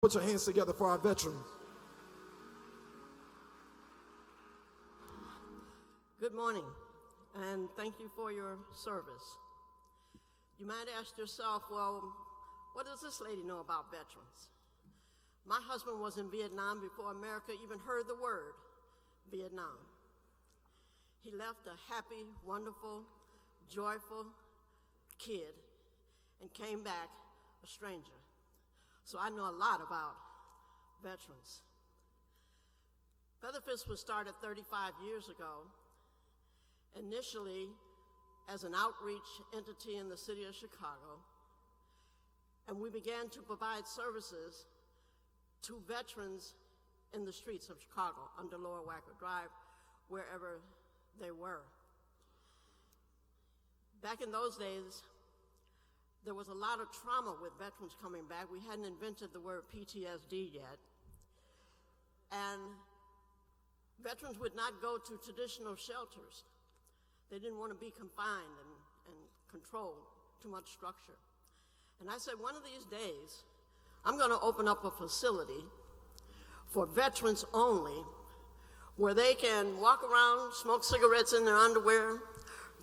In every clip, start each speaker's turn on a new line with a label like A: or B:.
A: Put your hands together for our veterans.
B: Good morning, and thank you for your service. You might ask yourself, well, what does this lady know about veterans? My husband was in Vietnam before America even heard the word Vietnam. He left a happy, wonderful, joyful kid and came back a stranger. So I know a lot about veterans. Featherfist was started 35 years ago, initially as an outreach entity in the city of Chicago, and we began to provide services to veterans in the streets of Chicago, under Lower Wacker Drive, wherever they were. Back in those days, there was a lot of trauma with veterans coming back. We hadn't invented the word PTSD yet. And veterans would not go to traditional shelters. They didn't want to be confined and controlled, too much structure. And I said, one of these days, I'm going to open up a facility for veterans only, where they can walk around, smoke cigarettes in their underwear,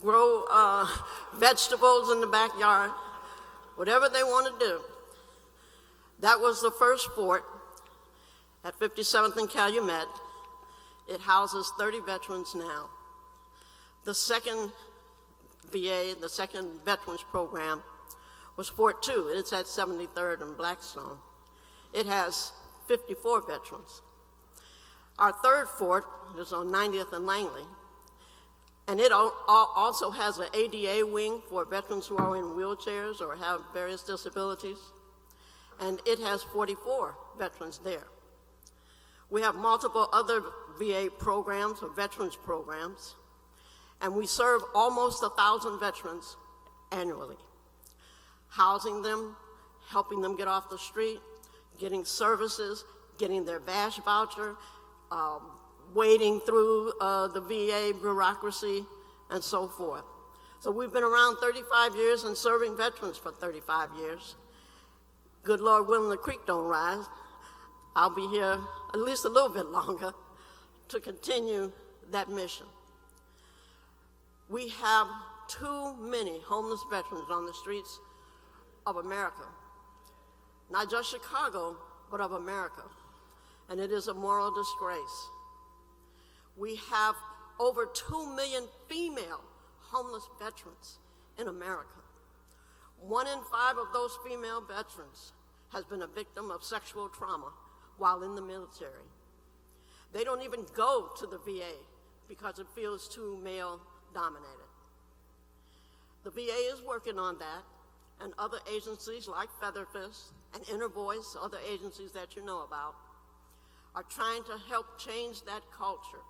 B: grow vegetables in the backyard, whatever they want to do. That was the first fort at 57th and Calumet. It houses 30 veterans now. The second VA, the second veterans program, was Fort 2. It's at 73rd and Blackstone. It has 54 veterans. Our third fort is on 90th and Langley, and it also has an ADA wing for veterans who are in wheelchairs or have various disabilities, and it has 44 veterans there. We have multiple other VA programs or veterans programs, and we serve almost 1,000 veterans annually, housing them, helping them get off the street, getting services, getting their VASH voucher, wading through the VA bureaucracy, and so forth. So we've been around 35 years and serving veterans for 35 years. Good Lord willing, the creek don't rise. I'll be here at least a little bit longer to continue that mission. We have too many homeless veterans on the streets of America. Not just Chicago, but of America. And it is a moral disgrace. We have over 2 million female homeless veterans in America. 1 in 5 of those female veterans has been a victim of sexual trauma while in the military. They don't even go to the VA because it feels too male-dominated. The VA is working on that, and other agencies like Featherfist and Inner Voice, other agencies that you know about, are trying to help change that culture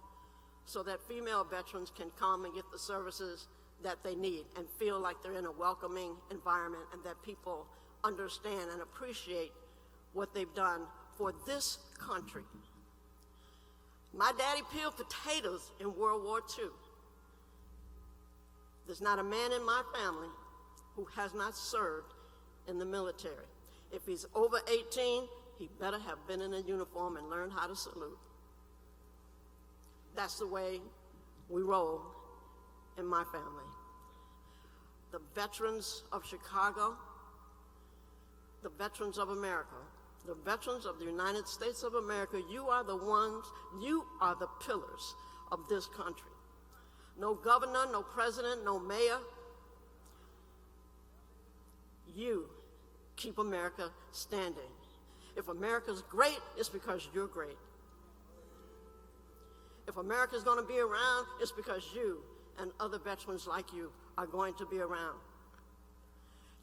B: so that female veterans can come and get the services that they need and feel like they're in a welcoming environment and that people understand and appreciate what they've done for this country. My daddy peeled potatoes in World War II. There's not a man in my family who has not served in the military. If he's over 18, he better have been in a uniform and learned how to salute. That's the way we roll in my family. The veterans of Chicago, the veterans of America, the veterans of the United States of America, you are the ones, you are the pillars of this country. No governor, no president, no mayor. You keep America standing. If America's great, it's because you're great. If America's going to be around, it's because you and other veterans like you are going to be around.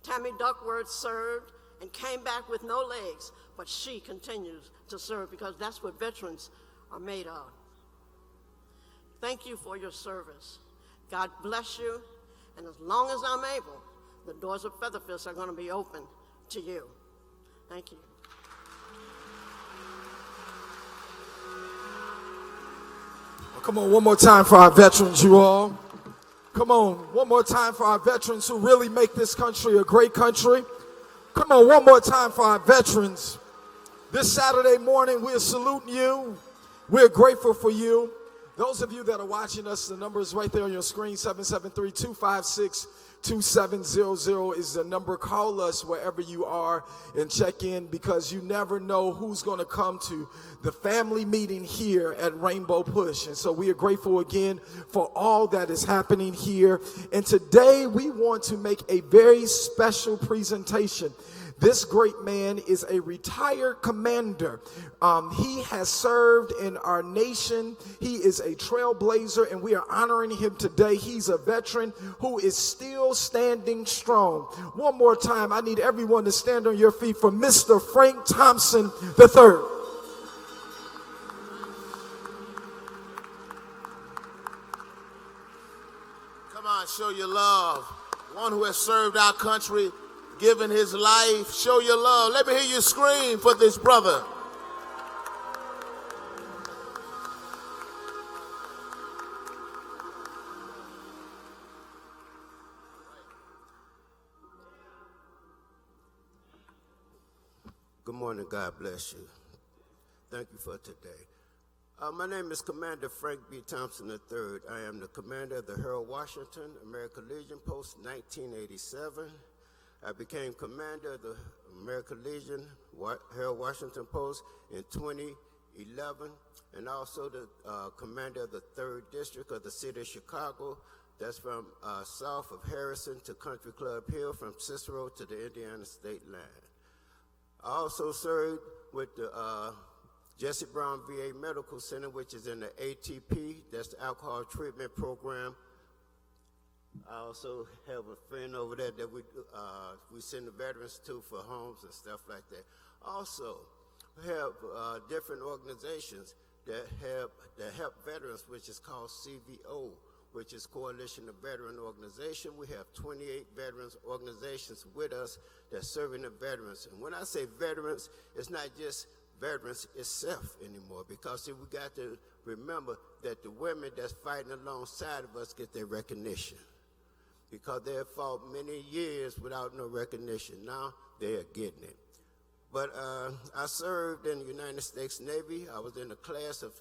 B: Tammy Duckworth served and came back with no legs, but she continues to serve because that's what veterans are made of. Thank you for your service. God bless you, and as long as I'm able, the doors of Featherfist are going to be open to you. Thank you.
A: Come on, one more time for our veterans, you all. Come on, one more time for our veterans who really make this country a great country. Come on, one more time for our veterans This Saturday morning, we're saluting you. We're grateful for you. Those of you that are watching us, the number is right there on your screen, 773-256-2700 is the number. Call us wherever you are and check in, because you never know who's going to come to the family meeting here at Rainbow Push. And so we are grateful again for all that is happening here. And today we want to make a very special presentation. This great man is a retired commander. He has served in our nation. He is a trailblazer, and we are honoring him today. He's a veteran who is still standing strong. One more time, I need everyone to stand on your feet for Mr. Frank Thompson III.
C: Come on, show your love. One who has served our country, given his life. Show your love. Let me hear you scream for this brother. Good morning. God bless you. Thank you for today. My name is Commander Frank B. Thompson III. I am the commander of the Harold Washington American Legion Post 1987. I became commander of the American Legion Harold Washington Post in 2011, and also the commander of the 3rd District of the City of Chicago. That's from south of Harrison to Country Club Hill, from Cicero to the Indiana state line. I also served with the Jesse Brown VA Medical Center, which is in the ATP, that's the Alcohol Treatment Program. I also have a friend over there that we send the veterans to for homes and stuff like that. Also, we have different organizations that help veterans, which is called CVO, which is Coalition of Veteran Organization. We have 28 veterans organizations with us that's serving the veterans. And when I say veterans, it's not just veterans itself anymore, because see, we got to remember that the women that's fighting alongside of us get their recognition, because they have fought many years without no recognition. Now they are getting it. But I served in the United States Navy. I was in the class of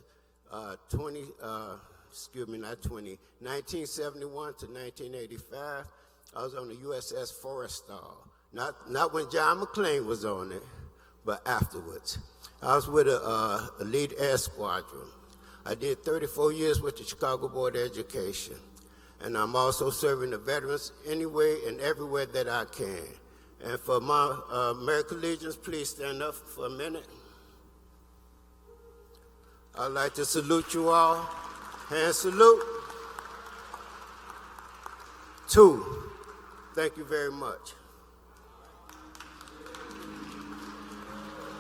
C: 1971 to 1985. I was on the USS Forrestal. Not when John McClane was on it, but afterwards. I was with a Elite Air Squadron. I did 34 years with the Chicago Board of Education. And I'm also serving the veterans anywhere and everywhere that I can. And for my American Legions, please stand up for a minute. I'd like to salute you all. Hand salute. 2. Thank you very much.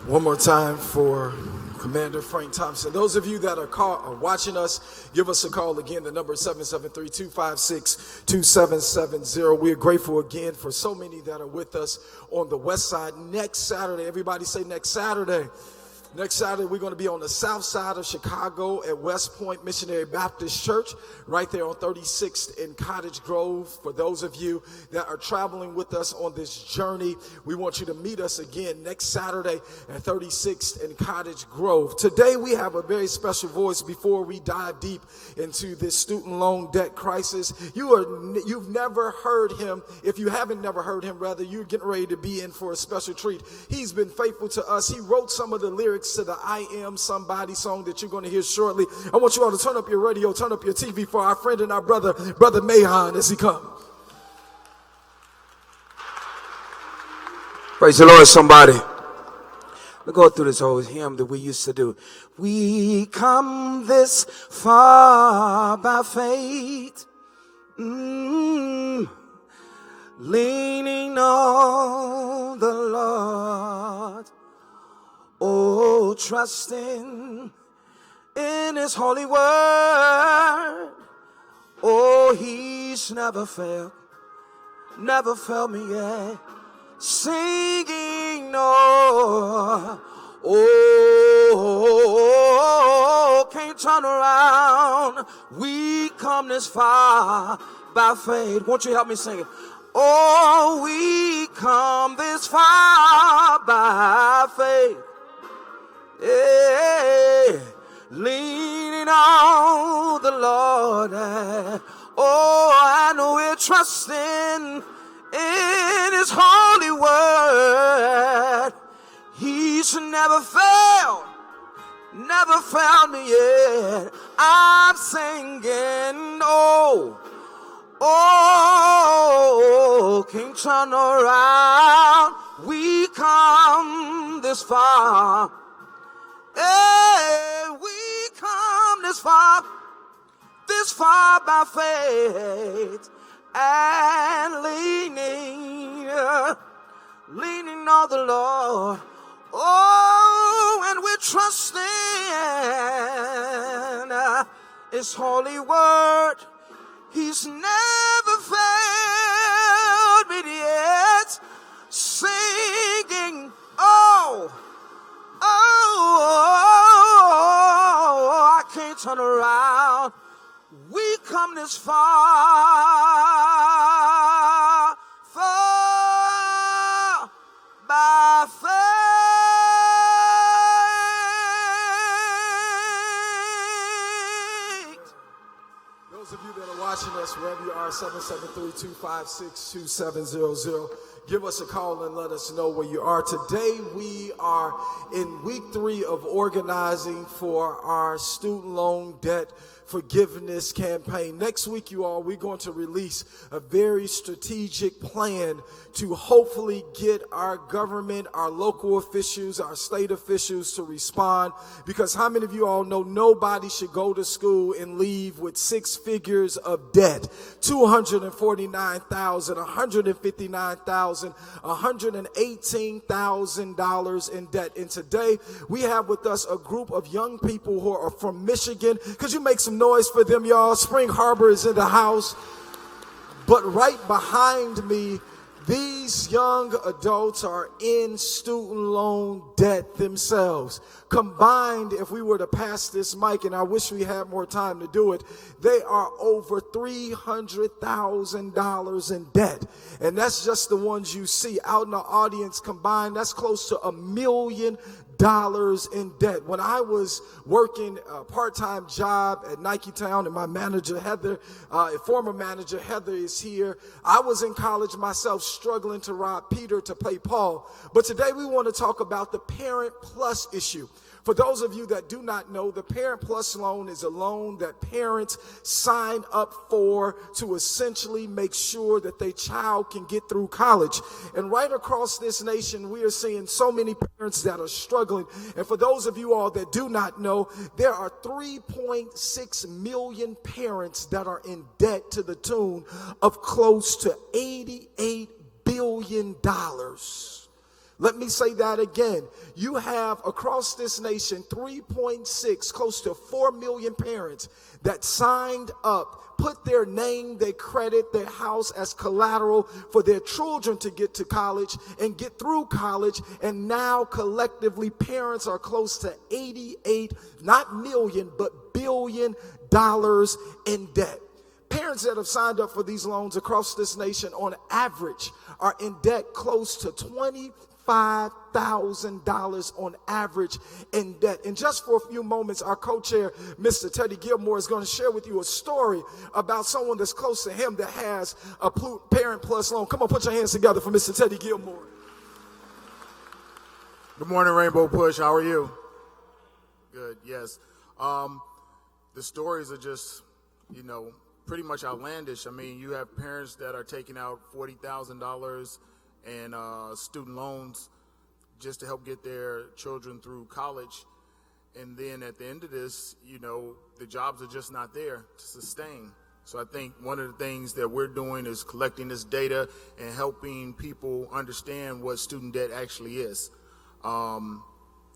A: One more time for Commander Frank Thompson. Those of you that are watching us, give us a call again. The number is 773-256-2770. We are grateful again for so many that are with us on the west side. Next Saturday, everybody say next Saturday. Next Saturday, we're going to be on the south side of Chicago at West Point Missionary Baptist Church, right there on 36th in Cottage Grove. For those of you that are traveling with us on this journey, we want you to meet us again next Saturday at 36th in Cottage Grove. Today, we have a very special voice before we dive deep into this student loan debt crisis. You've never heard him. If you haven't never heard him, rather, you're getting ready to be in for a special treat. He's been faithful to us. He wrote some of the lyrics to the I Am Somebody song that you're going to hear shortly. I want you all to turn up your radio, turn up your TV for our friend and our brother Mahan, as he comes.
D: Praise the Lord, somebody. We'll go through this old hymn that we used to do. We come this far by faith, leaning on the Lord. Oh, trusting in His holy word. Oh, He's never failed me yet. Singing no, oh, can't turn around. We come this far by faith. Won't you help me sing it? Oh, we come this far by faith. Lord. Oh, and we're trusting in His holy word. He's never failed me yet. I'm singing, oh, can't turn around. We come this far. Hey, we come this far by faith and leaning on the Lord. Oh, and we're trusting His holy word. He's never failed me yet. Singing, oh, I can't turn around. We come this far by faith.
A: Those of you that are watching us, wherever you are, 773-256-2700. Give us a call and let us know where you are. Today we are in week 3 of organizing for our student loan debt forgiveness campaign. Next week, you all, we're going to release a very strategic plan to hopefully get our government, our local officials, our state officials to respond. Because how many of you all know nobody should go to school and leave with 6 figures of debt? $249,000, $159,000, $118,000 in debt. And today we have with us a group of young people who are from Michigan. Could you make some noise for them, y'all? Spring Harbor is in the house. But right behind me, these young adults are in student loan debt themselves. Combined, if we were to pass this mic, and I wish we had more time to do it, they are over $300,000 in debt. And that's just the ones you see out in the audience combined. That's close to $1 million in debt. When I was working a part-time job at Nike Town, and my manager Heather, former manager Heather is here, I was in college myself struggling to rob Peter to pay Paul. But today we want to talk about the Parent Plus issue. For those of you that do not know, the Parent Plus loan is a loan that parents sign up for to essentially make sure that their child can get through college. And right across this nation, we are seeing so many parents that are struggling. And for those of you all that do not know, there are 3.6 million parents that are in debt to the tune of close to $88 billion. Let me say that again. You have across this nation 3.6, close to 4 million parents that signed up, put their name, their credit, their house as collateral for their children to get to college and get through college. And now collectively parents are close to 88, not million, but $1 billion in debt. Parents that have signed up for these loans across this nation on average are in debt close to $25,000 on average in debt. And just for a few moments, our co-chair, Mr. Teddy Gilmore, is going to share with you a story about someone that's close to him that has a Parent Plus loan. Come on, put your hands together for Mr. Teddy Gilmore.
E: Good morning, Rainbow Push. How are you? Good, yes. The stories are just, pretty much outlandish. I mean, you have parents that are taking out $40,000 and student loans just to help get their children through college. And then at the end of this, the jobs are just not there to sustain. So I think one of the things that we're doing is collecting this data and helping people understand what student debt actually is.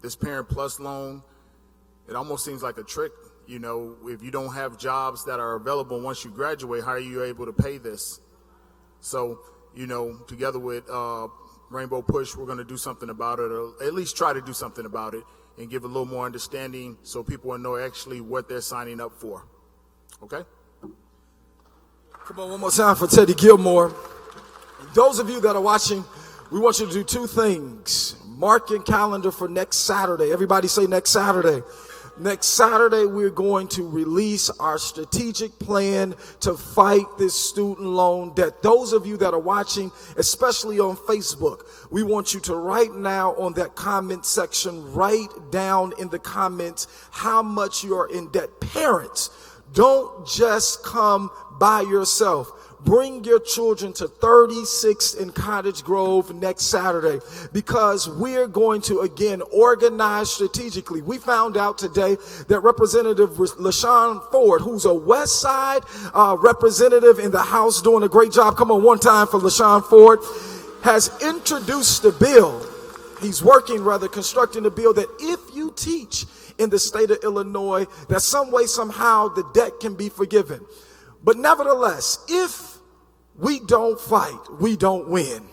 E: This Parent Plus loan, it almost seems like a trick. If you don't have jobs that are available once you graduate, how are you able to pay this? So, together with Rainbow Push, we're going to do something about it, or at least try to do something about it and give a little more understanding so people will know actually what they're signing up for. Okay?
A: Come on, one more time for Teddy Gilmore. Those of you that are watching, we want you to do 2 things. Mark your calendar for next Saturday. Everybody say next Saturday. Next Saturday, we're going to release our strategic plan to fight this student loan debt. Those of you that are watching, especially on Facebook, we want you to right now on that comment section, write down in the comments how much you are in debt. Parents, don't just come by yourself. Bring your children to 36th and Cottage Grove next Saturday, because we're going to, again, organize strategically. We found out today that Representative LaShawn Ford, who's a West Side representative in the House doing a great job, come on one time for LaShawn Ford, has introduced a bill. He's working, constructing a bill that if you teach in the state of Illinois, that some way, somehow, the debt can be forgiven. But nevertheless, if we don't fight, we don't win.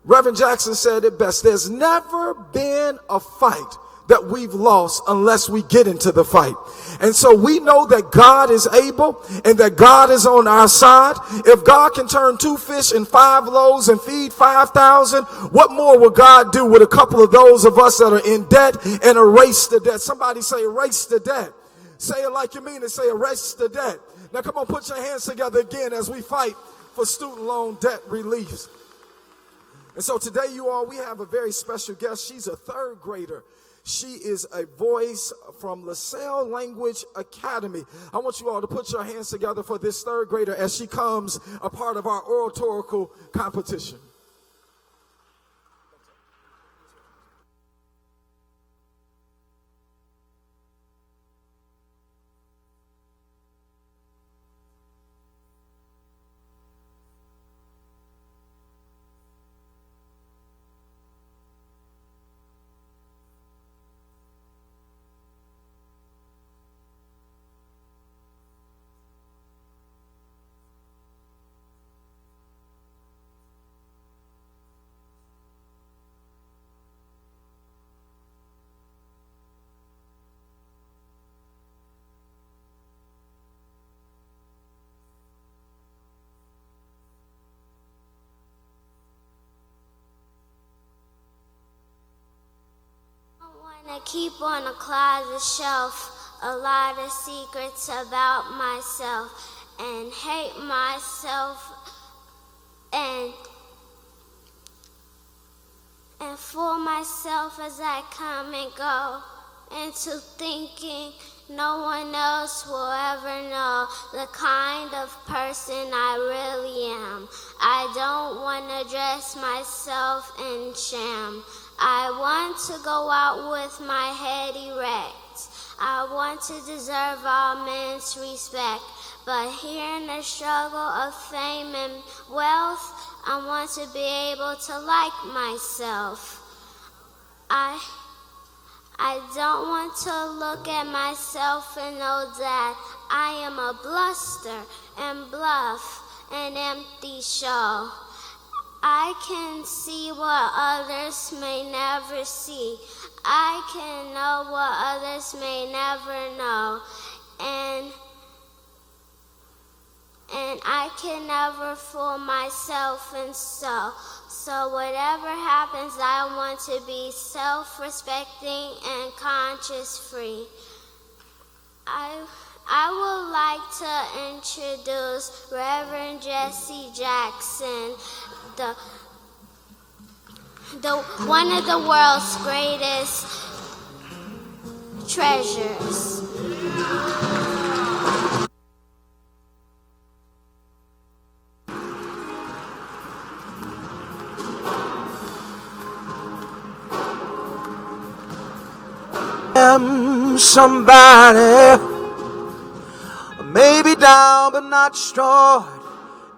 A: Reverend Jackson said it best. There's never been a fight that we've lost unless we get into the fight. And so we know that God is able and that God is on our side. If God can turn 2 fish and 5 loaves and feed 5,000, what more will God do with a couple of those of us that are in debt and erase the debt? Somebody say erase the debt. Say it like you mean it. Say erase the debt. Now come on, put your hands together again as we fight for student loan debt relief. And so today, you all, we have a very special guest. She's a 3rd grader. She is a voice from LaSalle Language Academy. I want you all to put your hands together for this 3rd grader as she comes a part of our oratorical competition.
F: I keep on a closet shelf a lot of secrets about myself and hate myself and fool myself as I come and go into thinking no one else will ever know the kind of person I really am. I don't want to dress myself in sham. I want to go out with my head erect. I want to deserve all men's respect. But here in the struggle of fame and wealth, I want to be able to like myself. I don't want to look at myself and know that I am a bluster and bluff, an empty show. I can see what others may never see. I can know what others may never know. And I can never fool myself, and so whatever happens, I want to be self-respecting and conscience-free. I would like to introduce Reverend Jesse Jackson, the one of the world's greatest treasures.
D: I'm somebody, maybe down but not destroyed,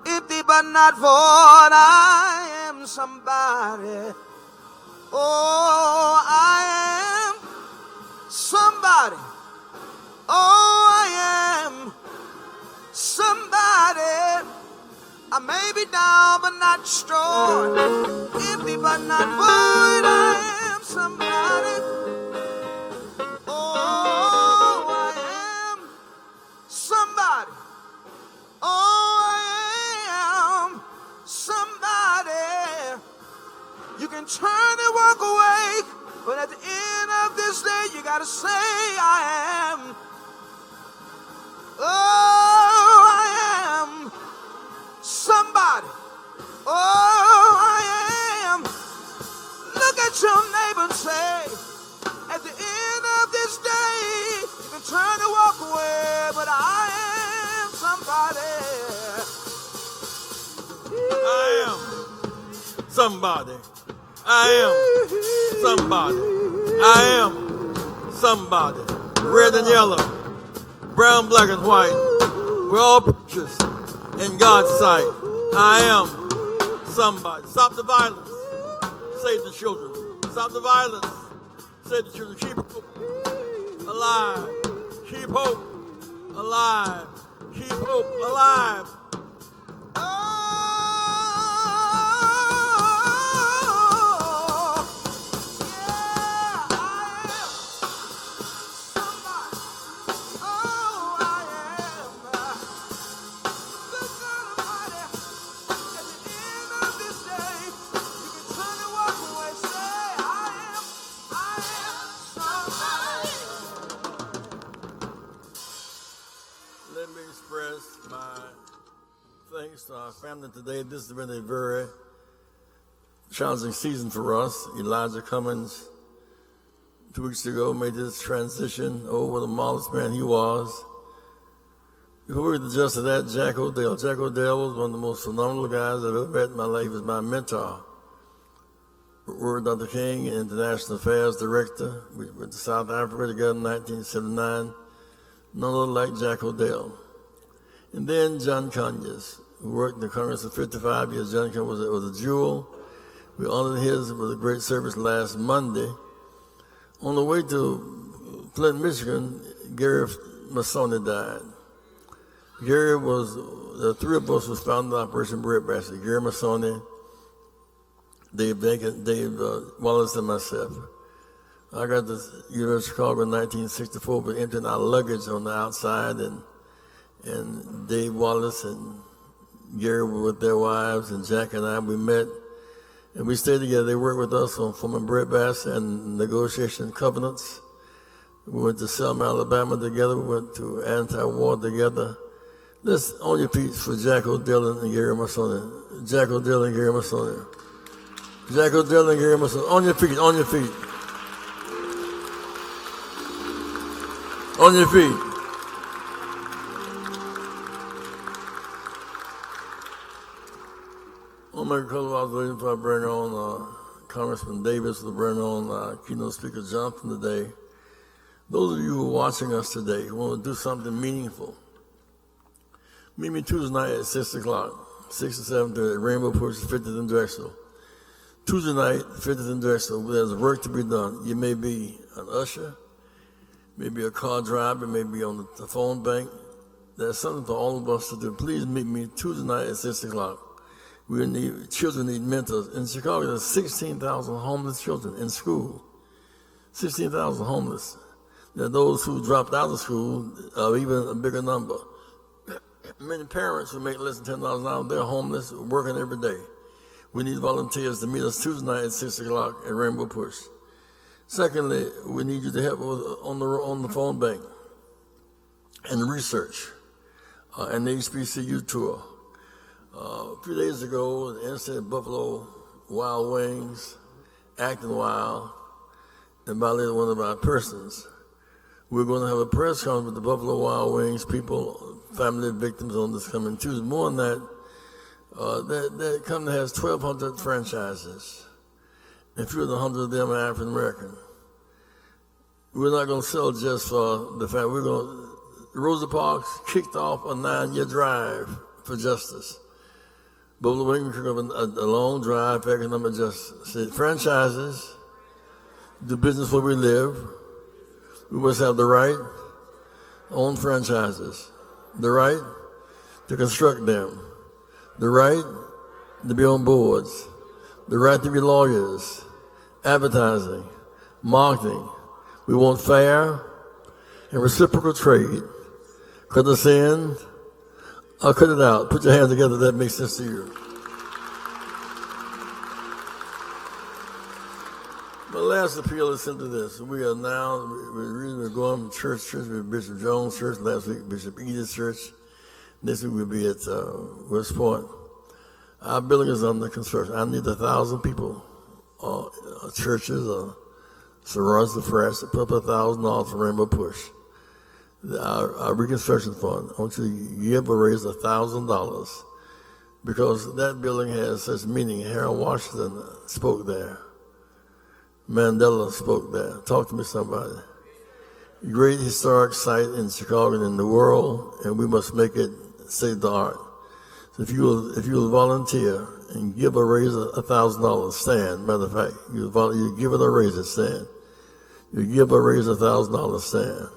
D: empty but not void. I am somebody. Oh, I am somebody. Oh, I am somebody. I may be down but not destroyed, empty but not void. I am somebody. Oh, I am somebody. Oh, I am somebody. You can turn and walk away, but at the end of this day, you gotta say, I Oh, I am somebody. Oh, I am. Look at your neighbor and say, at the end of this day, you can turn to walk away, but I am somebody.
G: I am somebody. I am somebody. I am somebody. Red and yellow, brown, black, and white. We're all precious in God's sight. I am somebody. Stop the violence. Save the children. Stop the violence. Save the children. Keep hope alive. Keep hope alive. Keep hope alive. Let me express my thanks to our family today. This has been a very challenging season for us. Elijah Cummings, 2 weeks ago, made this transition. Oh, what a marvelous man he was. Before we get to just that, Jack O'Dell. Jack O'Dell was one of the most phenomenal guys I've ever met in my life. He was my mentor. Word Dr. King, International Affairs Director. We went to South Africa together in 1979. None other like Jack O'Dell. And then John Conyers, who worked in the Congress for 55 years. John Conyers was a jewel. We honored his with a great service last Monday. On the way to Flint, Michigan, Gary Masoni died. Gary was, the three of us was founded Operation Breadbasket. Gary Masoni, Dave Wallace, and myself. I got to the University of Chicago in 1964, but emptying our luggage on the outside, and Dave Wallace and Gary were with their wives, and Jack and I, we met, and we stayed together. They worked with us on forming breadbasket and negotiation covenants. We went to Selma, Alabama together. We went to anti-war together. Let's on your feet for Jack O'Dell and Gary Masoni. Jack O'Dell and Gary Masoni. Jack O'Dell and Gary Masoni. On your feet, on your feet. On your feet. I'll make a couple of observations before I bring on Congressman Davis to bring on keynote speaker Johnson today. Those of you who are watching us today who want to do something meaningful, meet me Tuesday night at 6 o'clock, 6 to 7:30 at Rainbow Push, 50th and Drexel. Tuesday night, 50th and Drexel, there's work to be done. You may be an usher, maybe a car driver, maybe on the phone bank. There's something for all of us to do. Please meet me Tuesday night at 6 o'clock. Children need mentors. In Chicago, there's 16,000 homeless children in school. 16,000 homeless. There are those who dropped out of school, even a bigger number. Many parents who make less than $10 an hour, they're homeless, working every day. We need volunteers to meet us Tuesday night at 6 o'clock at Rainbow Push. Secondly, we need you to help on the phone bank and research and the HBCU tour. A few days ago, the incident at Buffalo Wild Wings, acting wild, and violated one of our persons. We're going to have a press conference with the Buffalo Wild Wings people, family of victims on this coming Tuesday. More than that, that company has 1,200 franchises, and fewer than 100 of them are African American. We're not going to sell just for the fact. Rosa Parks kicked off a 9-year drive for justice. Buffalo Wings took up a long drive for economic justice. Said franchises, do business where we live. We must have the right to own franchises, the right to construct them, the right to be on boards, the right to be lawyers, advertising, marketing. We want fair and reciprocal trade. Cut us in or cut it out. Put your hands together if that makes sense to you. My last appeal is simply this. We are now, we're going from church to church with Bishop Jones' church, last week Bishop Edith's church. This week we'll be at West Point. Our building is under construction. I need 1,000 people, churches, sororities, the fresh, to put up $1,000 for Rainbow Push. Our reconstruction fund, I want you to give or raise $1,000 because that building has such meaning. Harold Washington spoke there. Mandela spoke there. Talk to me, somebody. Great historic site in Chicago and in the world, and we must make it state of the art. So if you will volunteer and give or raise $1,000, stand. Matter of fact, you give it or raise it, stand. You give or raise $1,000, stand.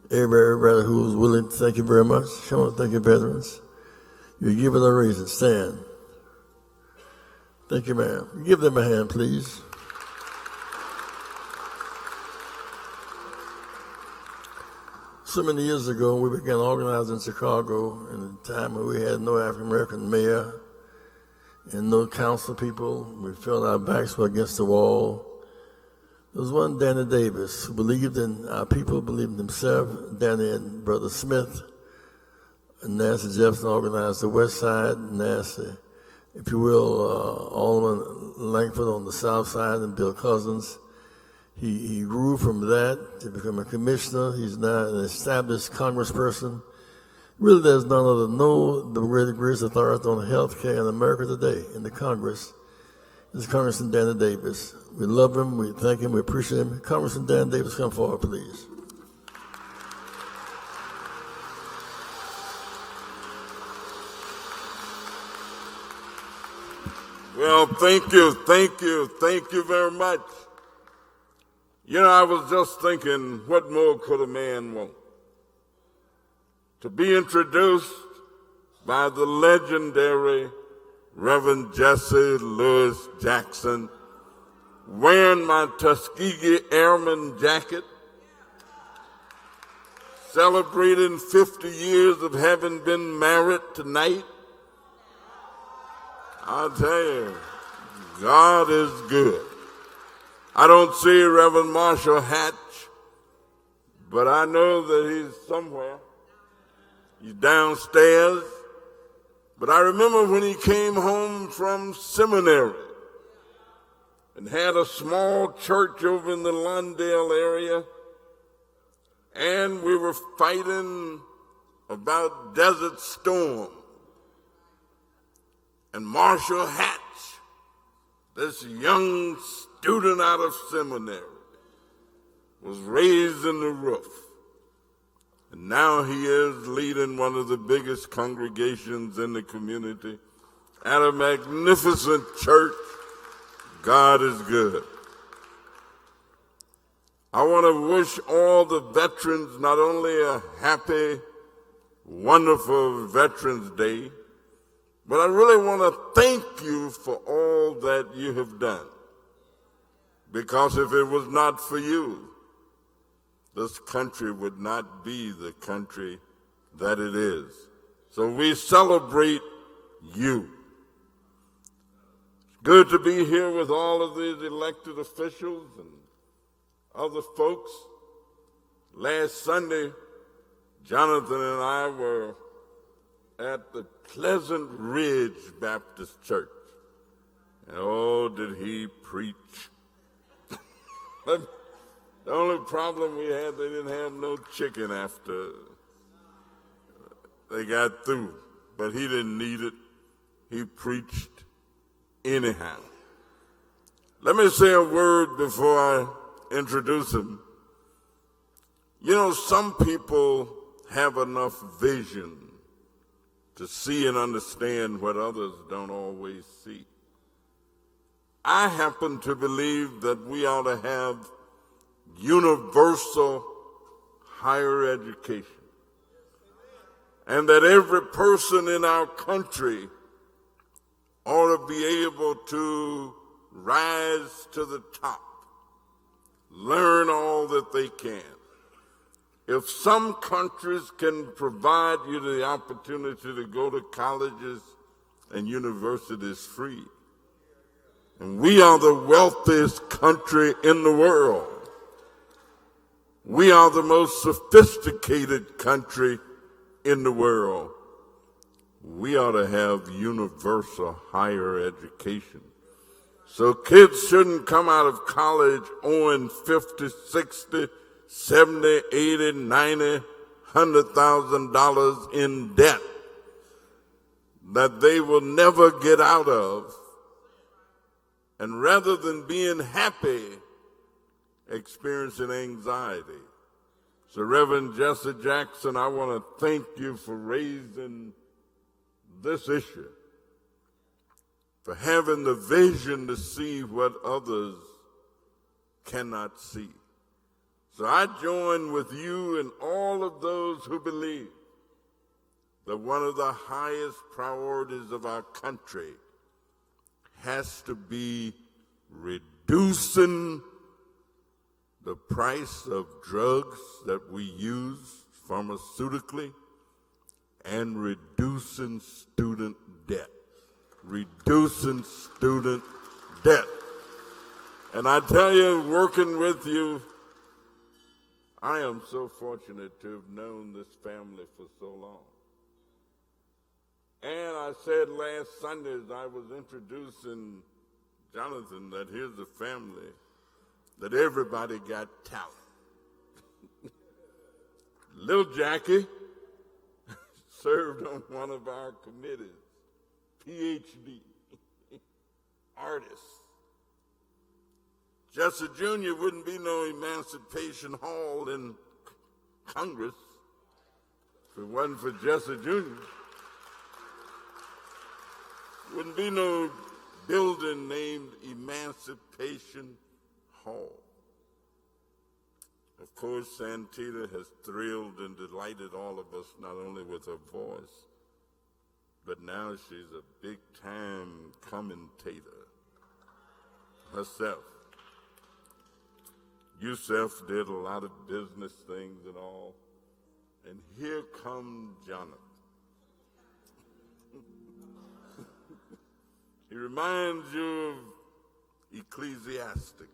G: Everybody who's willing, thank you very much. Come on, thank you, veterans. You give it or raise it, stand. Thank you, ma'am. Give them a hand, please. So many years ago, we began organizing in Chicago in a time when we had no African-American mayor and no council people. We felt our backs were against the wall. There was one Danny Davis who believed in our people, believed in himself. Danny and Brother Smith and Nancy Jefferson organized the West Side. Nancy, if you will, Alderman Langford on the South Side and Bill Cousins. He grew from that to become a commissioner. He's now an established congressperson. Really, there's none other the greatest authority on health care in America today in the Congress is Congressman Danny Davis. We love him, we thank him, we appreciate him. Congressman Danny Davis, come forward, please.
H: Well, thank you very much. You know, I was just thinking, what more could a man want? To be introduced by the legendary Reverend Jesse Louis Jackson, wearing my Tuskegee Airman jacket, celebrating 50 years of having been married tonight. I'll tell you, God is good. I don't see Reverend Marshall Hatch, but I know that he's somewhere. He's downstairs. But I remember when he came home from seminary and had a small church over in the Lawndale area, and we were fighting about Desert Storm. And Marshall Hatch, this young student out of seminary, was raised in the roof. And now he is leading one of the biggest congregations in the community at a magnificent church. God is good. I want to wish all the veterans not only a happy, wonderful Veterans Day, but I really want to thank you for all that you have done. Because if it was not for you, this country would not be the country that it is. So we celebrate you. It's good to be here with all of these elected officials and other folks. Last Sunday, Jonathan and I were at the Pleasant Ridge Baptist Church. And oh, did he preach. The only problem we had, they didn't have no chicken after they got through. But he didn't need it. He preached anyhow. Let me say a word before I introduce him. You know, some people have enough vision to see and understand what others don't always see. I happen to believe that we ought to have universal higher education, and that every person in our country ought to be able to rise to the top, learn all that they can. If some countries can provide you the opportunity to go to colleges and universities free, And we are the wealthiest country in the world. We are the most sophisticated country in the world. We ought to have universal higher education. So kids shouldn't come out of college owing 50, 60, 70, 80, 90, $100,000 in debt that they will never get out of. And rather than being happy, experiencing anxiety. So Reverend Jesse Jackson, I want to thank you for raising this issue, for having the vision to see what others cannot see. So I join with you and all of those who believe that one of the highest priorities of our country has to be reducing the price of drugs that we use pharmaceutically and reducing student debt. Reducing student debt. And I tell you, working with you, I am so fortunate to have known this family for so long. And I said last Sunday as I was introducing Jonathan that here's a family that everybody got talent. Little Jackie served on one of our committees, PhD, artist. Jesse Jr. wouldn't be no Emancipation Hall in Congress if it wasn't for Jesse Jr. Wouldn't be no building named Emancipation Hall. Of course, Santita has thrilled and delighted all of us, not only with her voice, but now she's a big-time commentator herself. Yusef did a lot of business things and all, and here comes Jonathan. He reminds you of Ecclesiastics.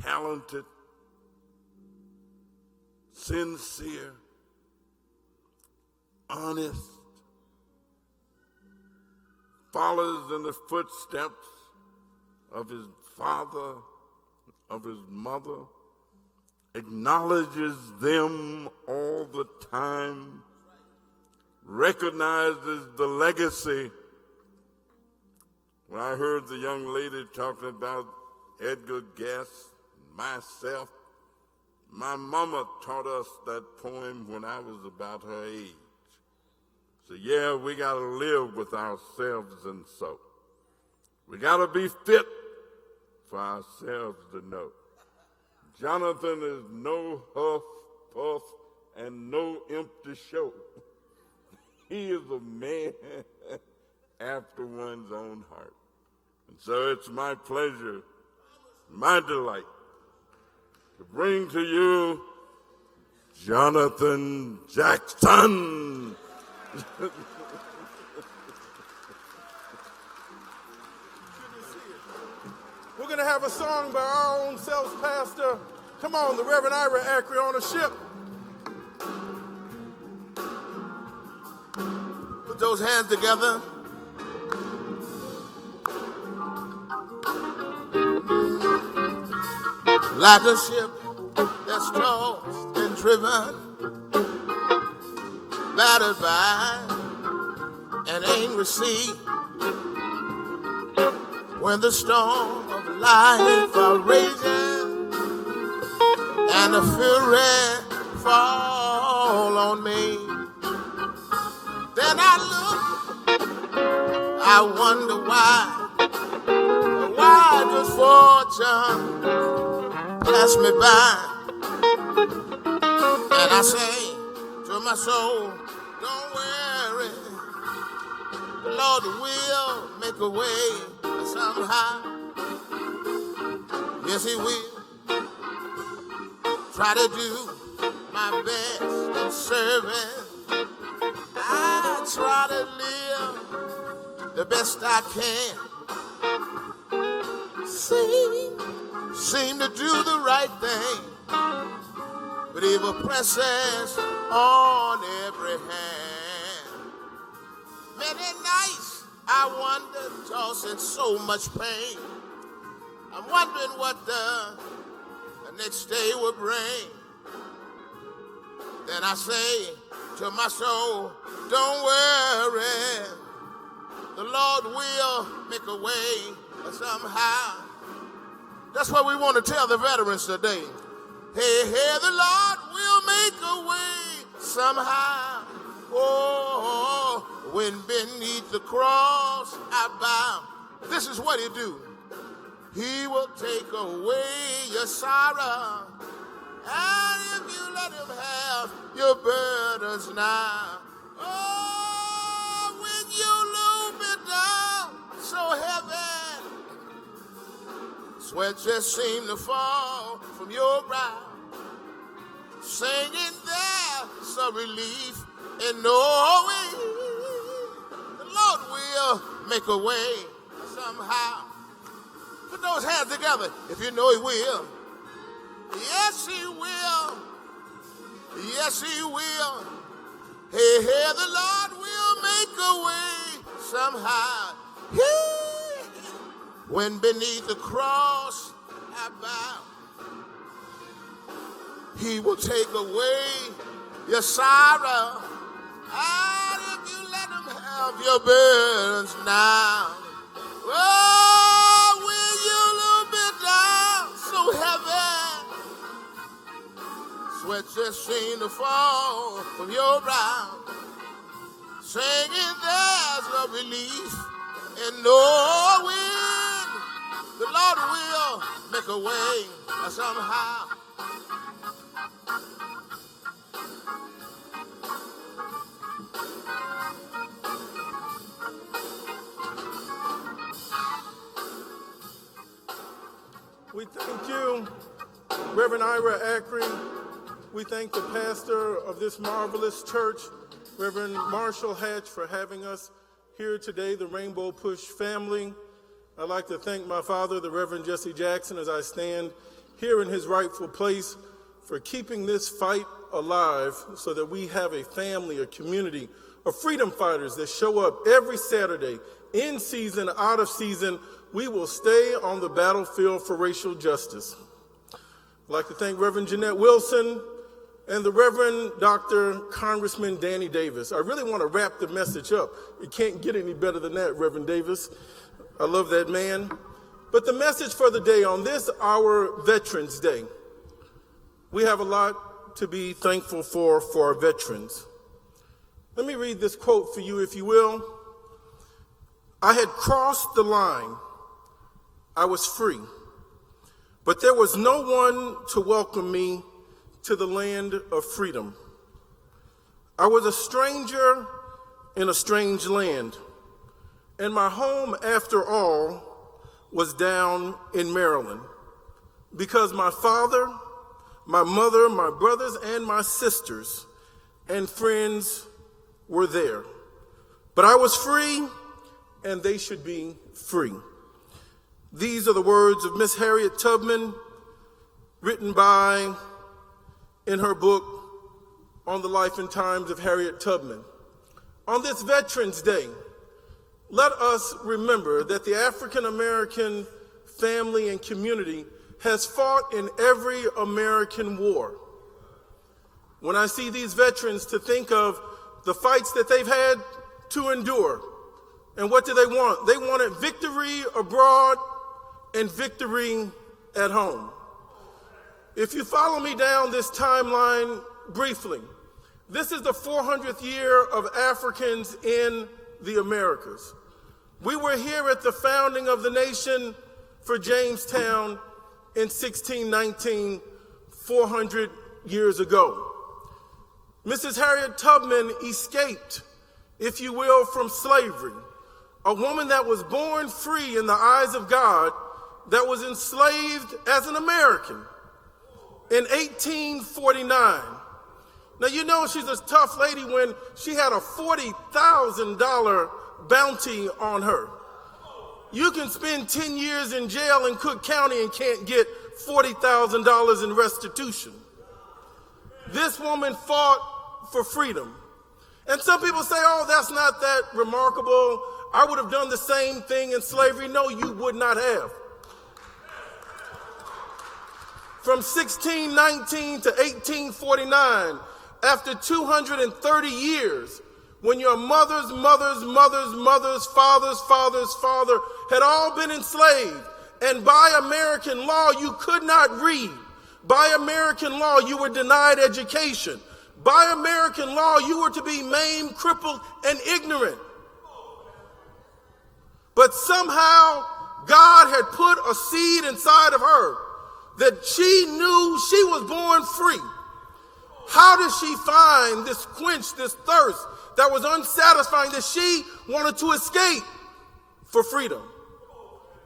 H: Talented, sincere, honest, follows in the footsteps of his father, of his mother, acknowledges them all the time, recognizes the legacy. When I heard the young lady talking about Edgar Guest, myself, my mama taught us that poem when I was about her age. So yeah, we got to live with ourselves, and so we got to be fit for ourselves to know. Jonathan is no huff, puff, and no empty show. He is a man after one's own heart. And so it's my pleasure, my delight, to bring to you Jonathan Jackson.
D: We're going to have a song by our own self pastor. Come on, the Reverend Ira Acri on a ship. Put those hands together. Like a ship that's tossed and driven, battered by an angry sea. When the storm of life are raging and the fury fall on me, then I look, I wonder why does fortune pass me by? And I say to my soul, don't worry, the Lord will make a way somehow. Yes, he will. Try to do my best in service. I try to live
C: the best I can. Seem to do the right thing, but evil presses on every hand. Many nights I wonder, tossing so much pain. I'm wondering what the next day will bring. Then I say to my soul, don't worry, the Lord will make a way somehow. That's what we want to tell the veterans today. Hey, hey, the Lord will make a way somehow. Oh, when beneath the cross I bow. This is what he do. He will take away your sorrow. And if you let him have your burdens now. Oh, when you loop it down so heavy, sweat just seem to fall from your brow. Singing there's a relief in knowing the Lord will make a way somehow. Put those hands together if you know he will. Yes, he will. Yes, he will. Hey, hey, the Lord will make a way somehow. When beneath the cross I bow, he will take away your sorrow. And if you let him have your burdens now. Oh, when you look it down so heavy, sweat just seem to fall from your brow. Singing there's a relief in knowing the Lord will make a way somehow.
I: We thank you, Reverend Ira Ackery. We thank the pastor of this marvelous church, Reverend Marshall Hatch, for having us here today, the Rainbow Push family. I'd like to thank my father, the Reverend Jesse Jackson, as I stand here in his rightful place, for keeping this fight alive so that we have a family, a community of freedom fighters that show up every Saturday, in season, out of season. We will stay on the battlefield for racial justice. I'd like to thank Reverend Jeanette Wilson and the Reverend Dr. Congressman Danny Davis. I really want to wrap the message up. You can't get any better than that, Reverend Davis. I love that man. But the message for the day on this, our Veterans Day, we have a lot to be thankful for our veterans. Let me read this quote for you, if you will. I had crossed the line. I was free, but there was no one to welcome me to the land of freedom. I was a stranger in a strange land, and my home, after all, was down in Maryland, because my father, my mother, my brothers, and my sisters and friends were there. But I was free, and they should be free. These are the words of Miss Harriet Tubman, written in her book on the life and times of Harriet Tubman. On this Veterans Day, let us remember that the African American family and community has fought in every American war. When I see these veterans, to think of the fights that they've had to endure. And what do they want? They wanted victory abroad and victory at home. If you follow me down this timeline briefly, this is the 400th year of Africans in the Americas. We were here at the founding of the nation for Jamestown in 1619, 400 years ago. Mrs. Harriet Tubman escaped, if you will, from slavery. A woman that was born free in the eyes of God, that was enslaved as an American in 1849. Now, you know she's a tough lady when she had a $40,000 bounty on her. You can spend 10 years in jail in Cook County and can't get $40,000 in restitution. This woman fought for freedom. And some people say, oh, that's not that remarkable. I would have done the same thing in slavery. No, you would not have. From 1619 to 1849, after 230 years, when your mother's father's father had all been enslaved, and by American law you could not read. By American law you were denied education. By American law you were to be maimed, crippled, and ignorant. But somehow God had put a seed inside of her that she knew she was born free. How did she find this quench, this thirst that was unsatisfying, that she wanted to escape for freedom?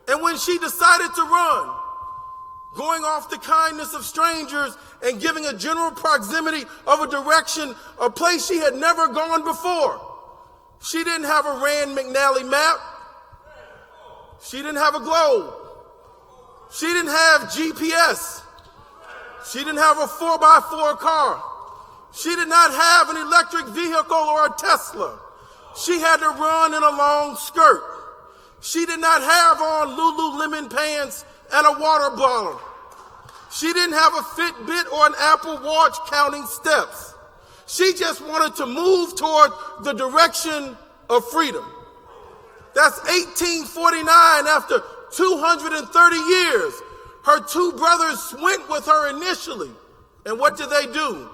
I: And when she decided to run, going off the kindness of strangers and giving a general proximity of a direction, a place she had never gone before. She didn't have a Rand McNally map. She didn't have a globe. She didn't have GPS. She didn't have a 4x4 car. She did not have an electric vehicle or a Tesla. She had to run in a long skirt. She did not have on Lululemon pants and a water bottle. She didn't have a Fitbit or an Apple Watch counting steps. She just wanted to move toward the direction of freedom. That's 1849. After 230 years, her two brothers went with her initially. And what did they do?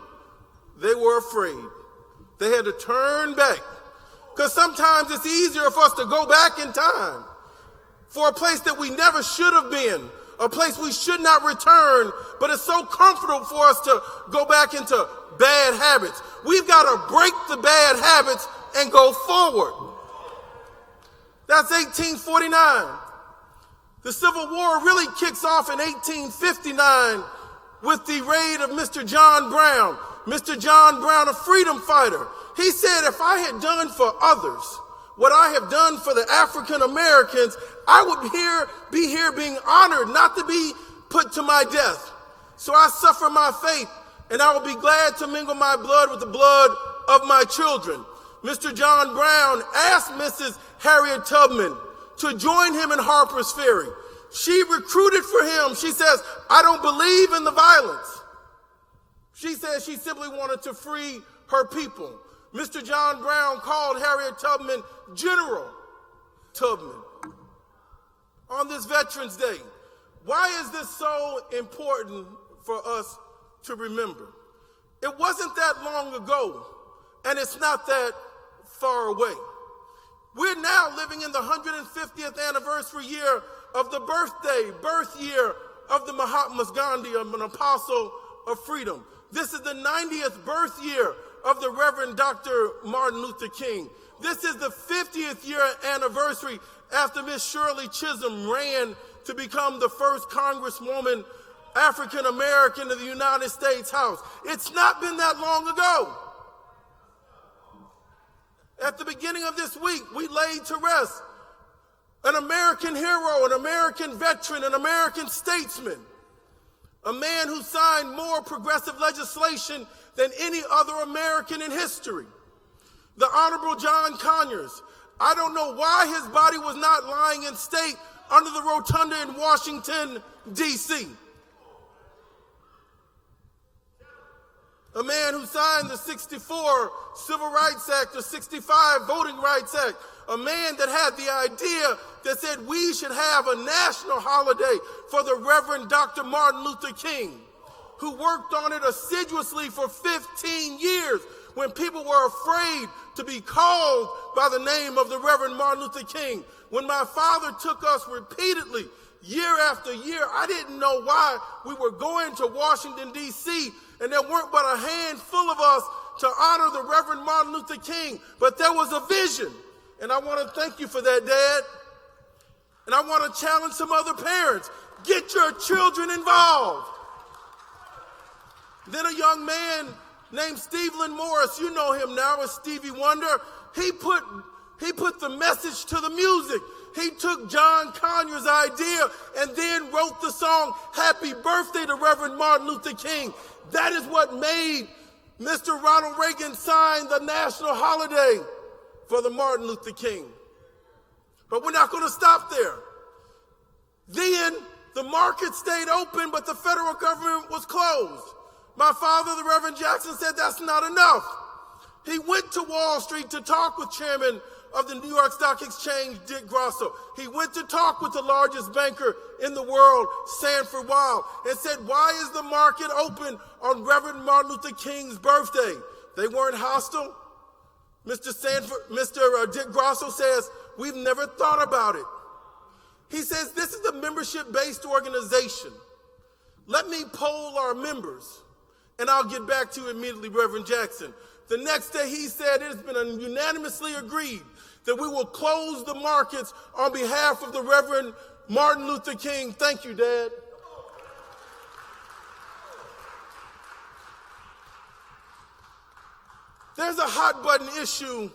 I: They were afraid. They had to turn back. Because sometimes it's easier for us to go back in time for a place that we never should have been, a place we should not return, but it's so comfortable for us to go back into bad habits. We've got to break the bad habits and go forward. That's 1849. The Civil War really kicks off in 1859 with the raid of Mr. John Brown. Mr. John Brown, a freedom fighter. He said, if I had done for others what I have done for the African Americans, I would be here being honored, not to be put to my death. So I suffer my fate, and I will be glad to mingle my blood with the blood of my children. Mr. John Brown asked Mrs. Harriet Tubman to join him in Harper's Ferry. She recruited for him. She says, I don't believe in the violence. She says she simply wanted to free her people. Mr. John Brown called Harriet Tubman General Tubman. On this Veterans Day, why is this so important for us to remember? It wasn't that long ago, and it's not that far away. We're now living in the 150th anniversary year of the birth year of the Mahatma Gandhi, an apostle of freedom. This is the 90th birth year of the Reverend Dr. Martin Luther King. This is the 50th year anniversary after Miss Shirley Chisholm ran to become the first Congresswoman African American in the United States House. It's not been that long ago. At the beginning of this week, we laid to rest an American hero, an American veteran, an American statesman, a man who signed more progressive legislation than any other American in history. The Honorable John Conyers. I don't know why his body was not lying in state under the rotunda in Washington, D.C. A man who signed the 64 Civil Rights Act, the 65 Voting Rights Act. A man that had the idea that said we should have a national holiday for the Reverend Dr. Martin Luther King, who worked on it assiduously for 15 years when people were afraid to be called by the name of the Reverend Martin Luther King. When my father took us repeatedly, year after year, I didn't know why we were going to Washington, D.C., and there weren't but a handful of us to honor the Reverend Martin Luther King. But there was a vision, and I want to thank you for that, Dad. And I want to challenge some other parents. Get your children involved. Then a young man named Stephen Morris, you know him now as Stevie Wonder, he put He put the message to the music. He took John Conyers' idea and then wrote the song, Happy Birthday to Reverend Martin Luther King. That is what made Mr. Ronald Reagan sign the national holiday for the Martin Luther King. But we're not going to stop there. Then the market stayed open, but the federal government was closed. My father, the Reverend Jackson, said that's not enough. He went to Wall Street to talk with Chairman of the New York Stock Exchange, Dick Grosso. He went to talk with the largest banker in the world, Sanford Weill, and said, why is the market open on Reverend Martin Luther King's birthday? They weren't hostile. Mr. Dick Grosso says, we've never thought about it. He says, this is a membership-based organization. Let me poll our members, and I'll get back to you immediately, Reverend Jackson. The next day he said, it has been unanimously agreed that we will close the markets on behalf of the Reverend Martin Luther King. Thank you, Dad. There's a hot button issue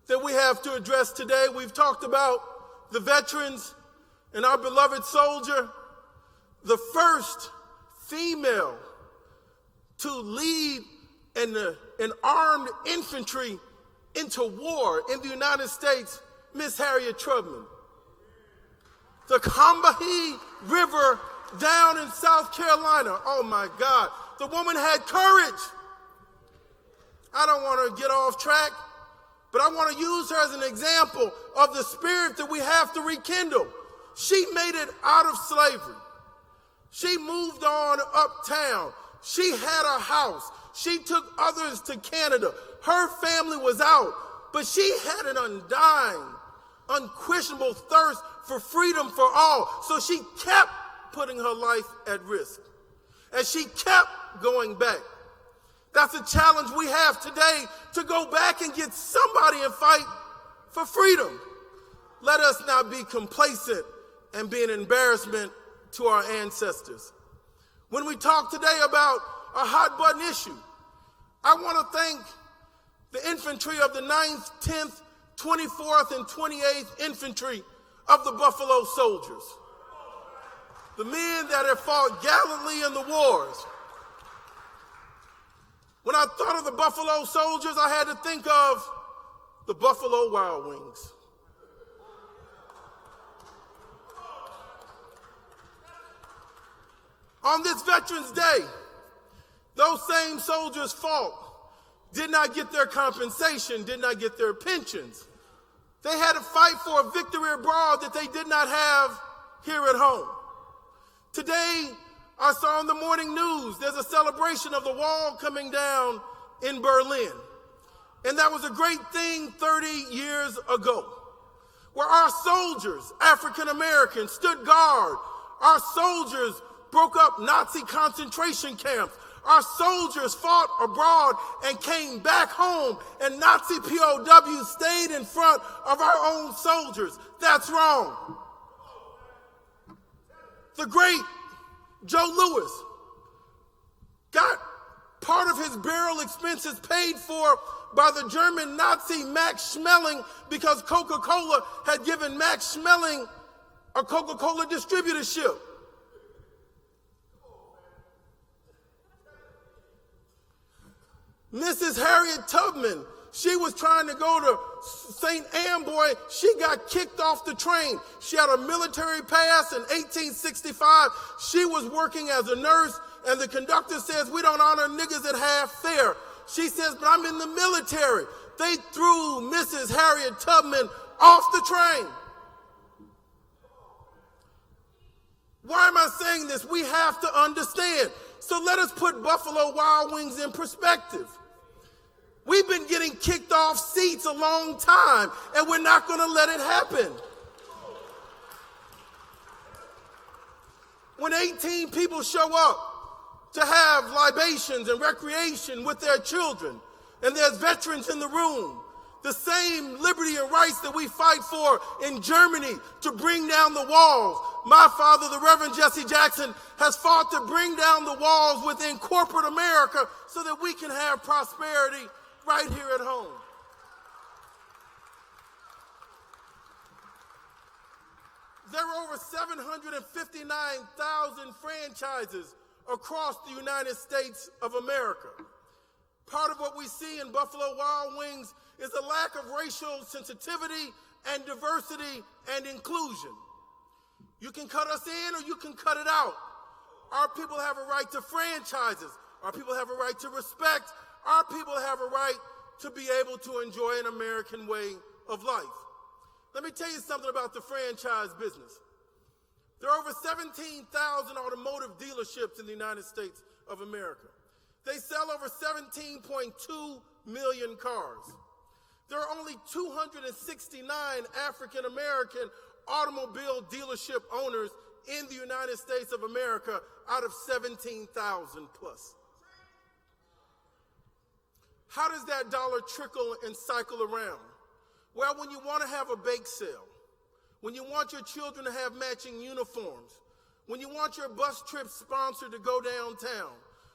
I: that we have to address today. We've talked about the veterans and our beloved soldier, the first female to lead an armed infantry into war in the United States, Miss Harriet Tubman. The Combahee River down in South Carolina. Oh my God, the woman had courage. I don't want to get off track, but I want to use her as an example of the spirit that we have to rekindle. She made it out of slavery. She moved on uptown. She had a house. She took others to Canada. Her family was out, but she had an undying, unquestionable thirst for freedom for all. So she kept putting her life at risk, and she kept going back. That's a challenge we have today, to go back and get somebody and fight for freedom. Let us not be complacent and be an embarrassment to our ancestors. When we talk today about a hot button issue, I want to thank the infantry of the 9th, 10th, 24th, and 28th Infantry of the Buffalo Soldiers. The men that have fought gallantly in the wars. When I thought of the Buffalo Soldiers, I had to think of the Buffalo Wild Wings. On this Veterans Day, those same soldiers fought, did not get their compensation, did not get their pensions. They had to fight for a victory abroad that they did not have here at home. Today, I saw in the morning news, there's a celebration of the wall coming down in Berlin. And that was a great thing 30 years ago, where our soldiers, African Americans, stood guard. Our soldiers broke up Nazi concentration camps. Our soldiers fought abroad and came back home, and Nazi POWs stayed in front of our own soldiers. That's wrong. The great Joe Louis got part of his burial expenses paid for by the German Nazi Max Schmeling, because Coca-Cola had given Max Schmeling a Coca-Cola distributorship. Mrs. Harriet Tubman, she was trying to go to St. Amboy. She got kicked off the train. She had a military pass in 1865. She was working as a nurse, and the conductor says, we don't honor niggas at half fare. She says, but I'm in the military. They threw Mrs. Harriet Tubman off the train. Why am I saying this? We have to understand. So let us put Buffalo Wild Wings in perspective. We've been getting kicked off seats a long time, and we're not going to let it happen. When 18 people show up to have libations and recreation with their children, and there's veterans in the room, the same liberty and rights that we fight for in Germany to bring down the walls. My father, the Reverend Jesse Jackson, has fought to bring down the walls within corporate America so that we can have prosperity right here at home. There are over 759,000 franchises across the United States of America. Part of what we see in Buffalo Wild Wings is a lack of racial sensitivity and diversity and inclusion. You can cut us in or you can cut it out. Our people have a right to franchises. Our people have a right to respect. Our people have a right to be able to enjoy an American way of life. Let me tell you something about the franchise business. There are over 17,000 automotive dealerships in the United States of America. They sell over 17.2 million cars. There are only 269 African American automobile dealership owners in the United States of America out of 17,000 plus. How does that dollar trickle and cycle around? Well, when you want to have a bake sale, when you want your children to have matching uniforms, when you want your bus trip sponsored to go downtown,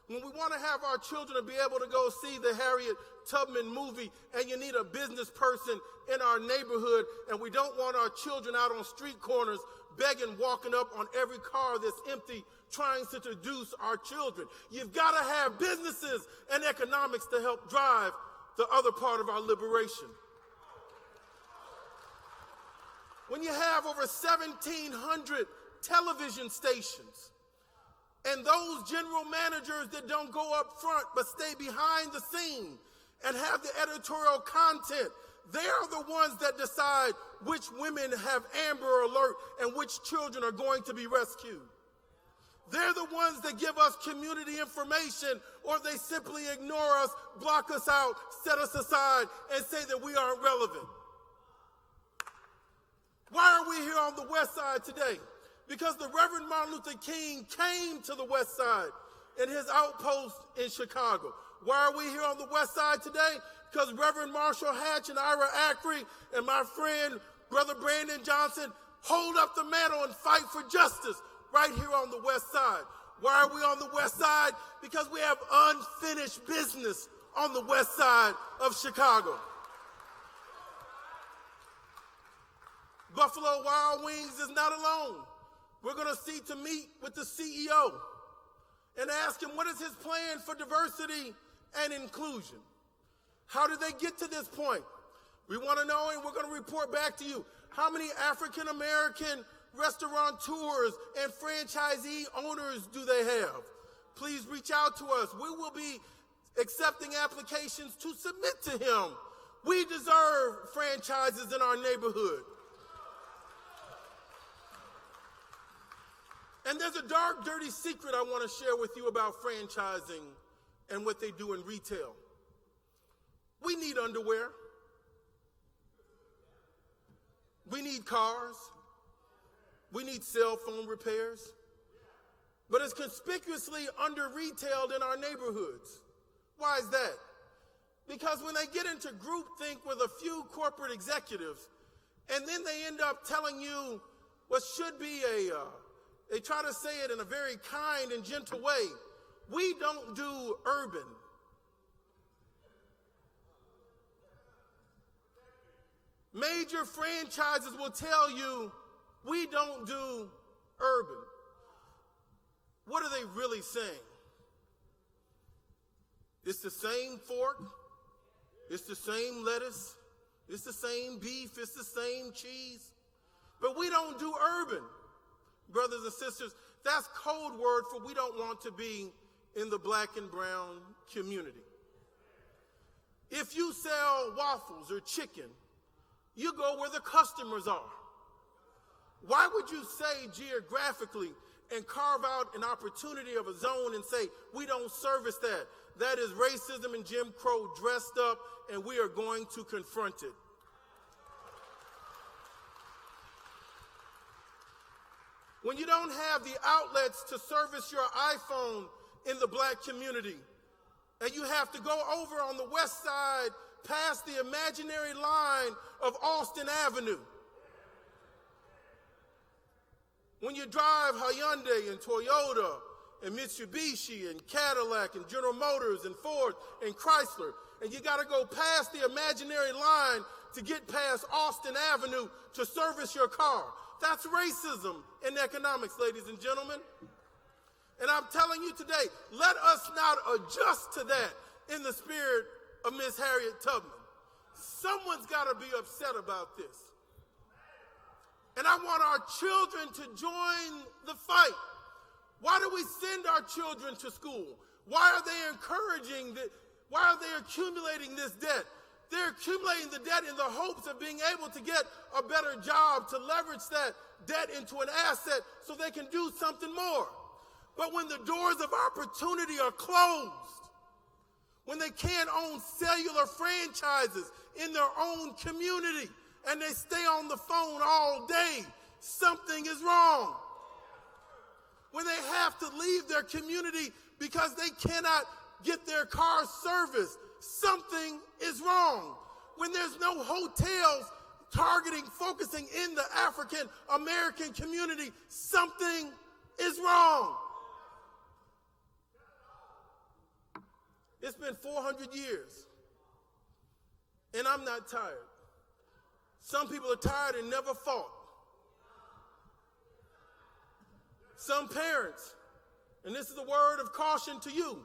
I: when we want to have our children to be able to go see the Harriet Tubman movie and you need a business person in our neighborhood and we don't want our children out on street corners begging, walking up on every car that's empty, trying to seduce our children. You've got to have businesses and economics to help drive the other part of our liberation. When you have over 1,700 television stations, and those general managers that don't go up front but stay behind the scene and have the editorial content, they're the ones that decide which women have Amber Alert and which children are going to be rescued. They're the ones that give us community information, or they simply ignore us, block us out, set us aside, and say that we aren't relevant. Why are we here on the West Side today? Because the Reverend Martin Luther King came to the West Side in his outpost in Chicago. Why are we here on the West Side today? Because Reverend Marshall Hatch and Ira Ackery and my friend, Brother Brandon Johnson, hold up the mantle and fight for justice right here on the West Side. Why are we on the West Side? Because we have unfinished business on the West Side of Chicago. Buffalo Wild Wings is not alone. We're going to seek to meet with the CEO and ask him what is his plan for diversity and inclusion. How did they get to this point? We want to know, and we're going to report back to you. How many African American restaurateurs and franchisee owners do they have? Please reach out to us. We will be accepting applications to submit to him. We deserve franchises in our neighborhood. And there's a dark, dirty secret I want to share with you about franchising and what they do in retail. We need underwear. We need cars. We need cell phone repairs. But it's conspicuously under-retailed in our neighborhoods. Why is that? Because when they get into groupthink with a few corporate executives, and then they end up telling you what should be they try to say it in a very kind and gentle way. We don't do urban. Major franchises will tell you we don't do urban. What are they really saying? It's the same fork. It's the same lettuce. It's the same beef. It's the same cheese. But we don't do urban. Brothers and sisters, that's code word for we don't want to be in the black and brown community. If you sell waffles or chicken, you go where the customers are. Why would you say geographically and carve out an opportunity of a zone and say, we don't service that? That is racism and Jim Crow dressed up, and we are going to confront it. When you don't have the outlets to service your iPhone in the black community, and you have to go over on the west side past the imaginary line of Austin Avenue. When you drive Hyundai and Toyota and Mitsubishi and Cadillac and General Motors and Ford and Chrysler, and you got to go past the imaginary line to get past Austin Avenue to service your car. That's racism in economics, ladies and gentlemen. And I'm telling you today, let us not adjust to that in the spirit of Miss Harriet Tubman. Someone's got to be upset about this. And I want our children to join the fight. Why do we send our children to school? Why are they encouraging that? Why are they accumulating this debt? They're accumulating the debt in the hopes of being able to get a better job, to leverage that debt into an asset so they can do something more. But when the doors of opportunity are closed, when they can't own cellular franchises in their own community and they stay on the phone all day, something is wrong. When they have to leave their community because they cannot get their car serviced, something is wrong. When there's no hotels focusing in the African American community, something is wrong. It's been 400 years, and I'm not tired. Some people are tired and never fought. Some parents, and this is a word of caution to you,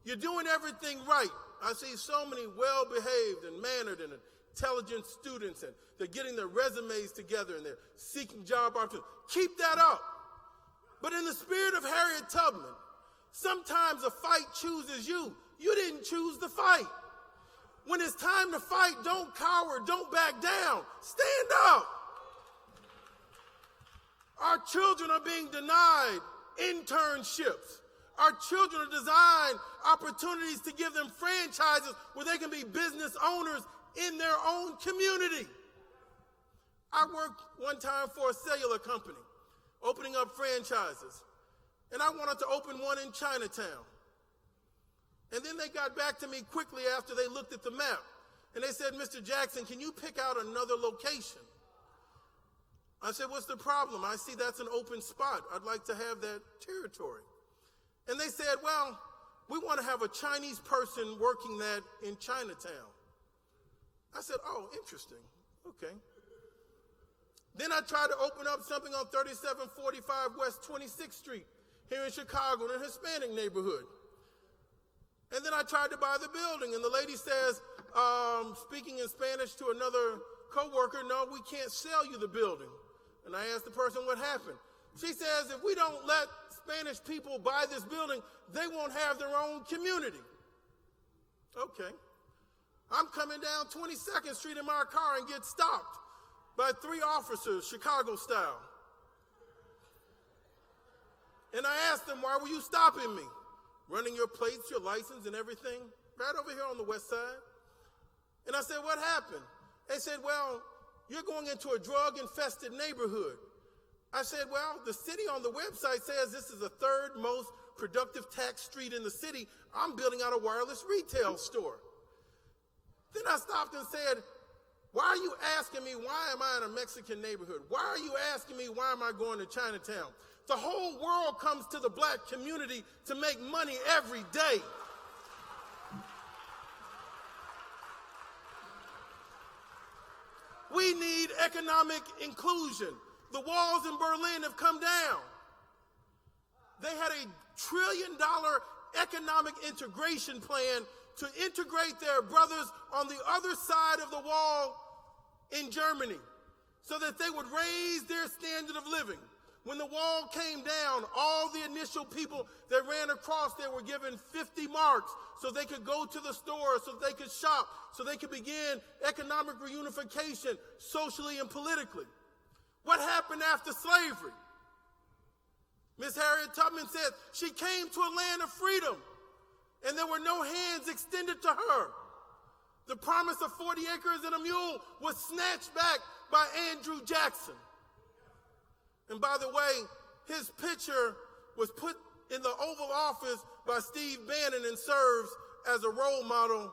I: you're doing everything right. I see so many well-behaved and mannered and intelligent students, and they're getting their resumes together and they're seeking job opportunities. Keep that up. But in the spirit of Harriet Tubman, sometimes a fight chooses you. You didn't choose the fight. When it's time to fight, don't cower, don't back down. Stand up. Our children are being denied internships. Our children are designed opportunities to give them franchises where they can be business owners in their own community. I worked one time for a cellular company, opening up franchises. And I wanted to open one in Chinatown. And then they got back to me quickly after they looked at the map. And they said, Mr. Jackson, can you pick out another location? I said, what's the problem? I see that's an open spot. I'd like to have that territory. And they said, well, we want to have a Chinese person working that in Chinatown. I said, oh, interesting. Okay. Then I tried to open up something on 3745 West 26th Street here in Chicago in a Hispanic neighborhood. And then I tried to buy the building, and the lady says, speaking in Spanish to another coworker, no, we can't sell you the building. And I asked the person what happened. She says, if we don't let Spanish people buy this building, they won't have their own community. Okay. I'm coming down 22nd Street in my car and get stopped by 3 officers, Chicago style. And I asked them, why were you stopping me? Running your plates, your license, and everything, right over here on the west side. And I said, what happened? They said, well, you're going into a drug-infested neighborhood. I said, well, the city on the website says this is the 3rd most productive tax street in the city. I'm building out a wireless retail store. Then I stopped and said, why are you asking me why am I in a Mexican neighborhood? Why are you asking me why am I going to Chinatown? The whole world comes to the black community to make money every day. We need economic inclusion. The walls in Berlin have come down. They had a $1 trillion economic integration plan to integrate their brothers on the other side of the wall in Germany so that they would raise their standard of living. When the wall came down, all the initial people that ran across there were given 50 marks so they could go to the store, so they could shop, so they could begin economic reunification socially and politically. What happened after slavery? Miss Harriet Tubman said she came to a land of freedom and there were no hands extended to her. The promise of 40 acres and a mule was snatched back by Andrew Jackson. And by the way, his picture was put in the Oval Office by Steve Bannon and serves as a role model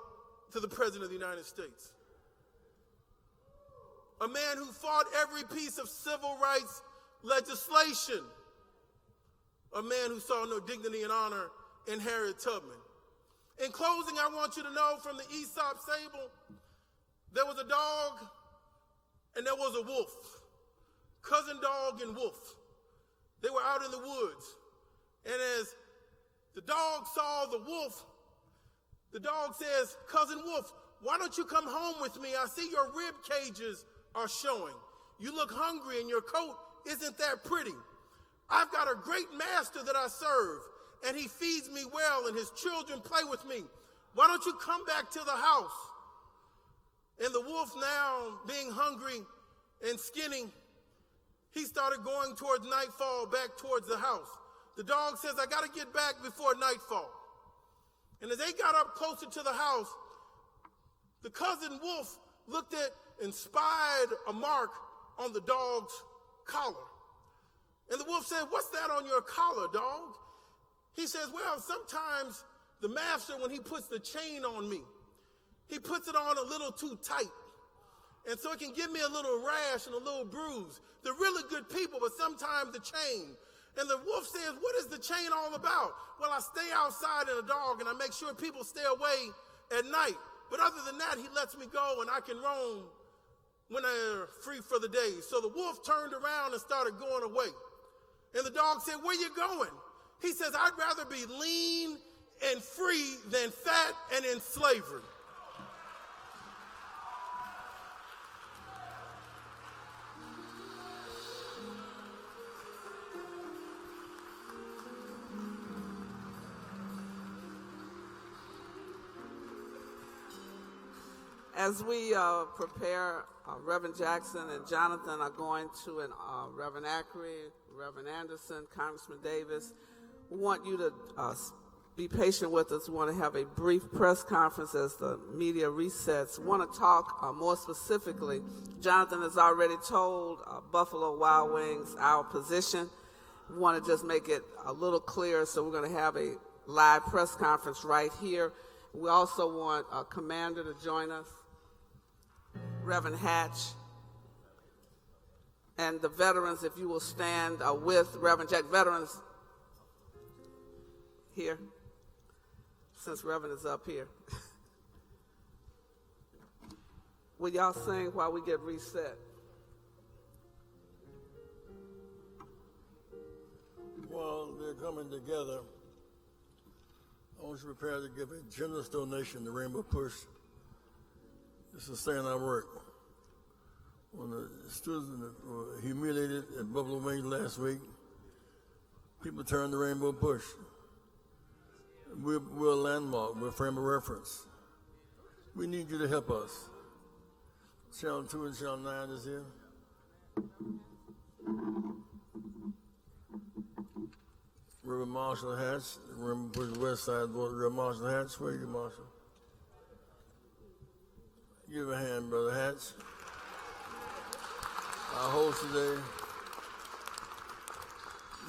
I: to the President of the United States. A man who fought every piece of civil rights legislation. A man who saw no dignity and honor in Harriet Tubman. In closing, I want you to know from the Aesop fable, there was a dog and there was a wolf. Cousin Dog and Wolf. They were out in the woods. And as the dog saw the wolf, the dog says, Cousin Wolf, why don't you come home with me? I see your rib cages are showing. You look hungry and your coat isn't that pretty. I've got a great master that I serve, and he feeds me well, and his children play with me. Why don't you come back to the house? And the wolf, now being hungry and skinny, he started going towards nightfall, back towards the house. The dog says, I got to get back before nightfall. And as they got up closer to the house, the cousin wolf looked at and spied a mark on the dog's collar. And the wolf said, what's that on your collar, dog? He says, well, sometimes the master, when he puts the chain on me, he puts it on a little too tight. And so it can give me a little rash and a little bruise. They're really good people, but sometimes the chain. And the wolf says, what is the chain all about? Well, I stay outside in a dog and I make sure people stay away at night. But other than that, he lets me go and I can roam when they're free for the day. So the wolf turned around and started going away. And the dog said, where you going? He says, I'd rather be lean and free than fat and in slavery.
D: As we prepare, Reverend Jackson and Jonathan are going to, and Reverend Ackery, Reverend Anderson, Congressman Davis, we want you to be patient with us. We want to have a brief press conference as the media resets. We want to talk more specifically. Jonathan has already told Buffalo Wild Wings our position. We want to just make it a little clearer, so we're going to have a live press conference right here. We also want Commander to join us, Reverend Hatch, and the veterans, if you will stand with Reverend Jack. Veterans here, since Reverend is up here. Will y'all sing while we get reset?
G: While they're coming together, I want you to prepare to give a generous donation to Rainbow Push to sustain our work. When the students were humiliated at Buffalo Wings last week, people turned to Rainbow Push. We're a landmark, we're a frame of reference. We need you to help us. Channel 2 and Channel 9 is here. Reverend Marshall Hatch, Reverend Push West Side Board, Reverend Marshall Hatch. Where are you, Marshall? Give a hand, Brother Hatch. Our host today,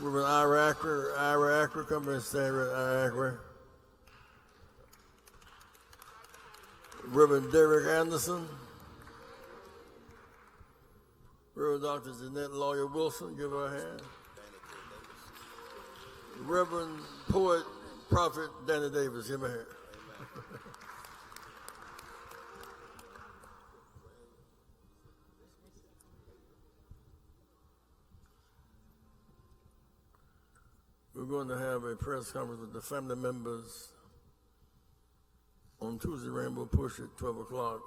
G: Reverend Ira Acker, come and stand, Reverend Ira Acker. Reverend Derek Anderson. Reverend Dr. Jeanette Lawyer Wilson, give her a hand. Reverend Poet Prophet Danny Davis, give him a hand. We're going to have a press conference with the family members on Tuesday, Rainbow Push at 12 o'clock.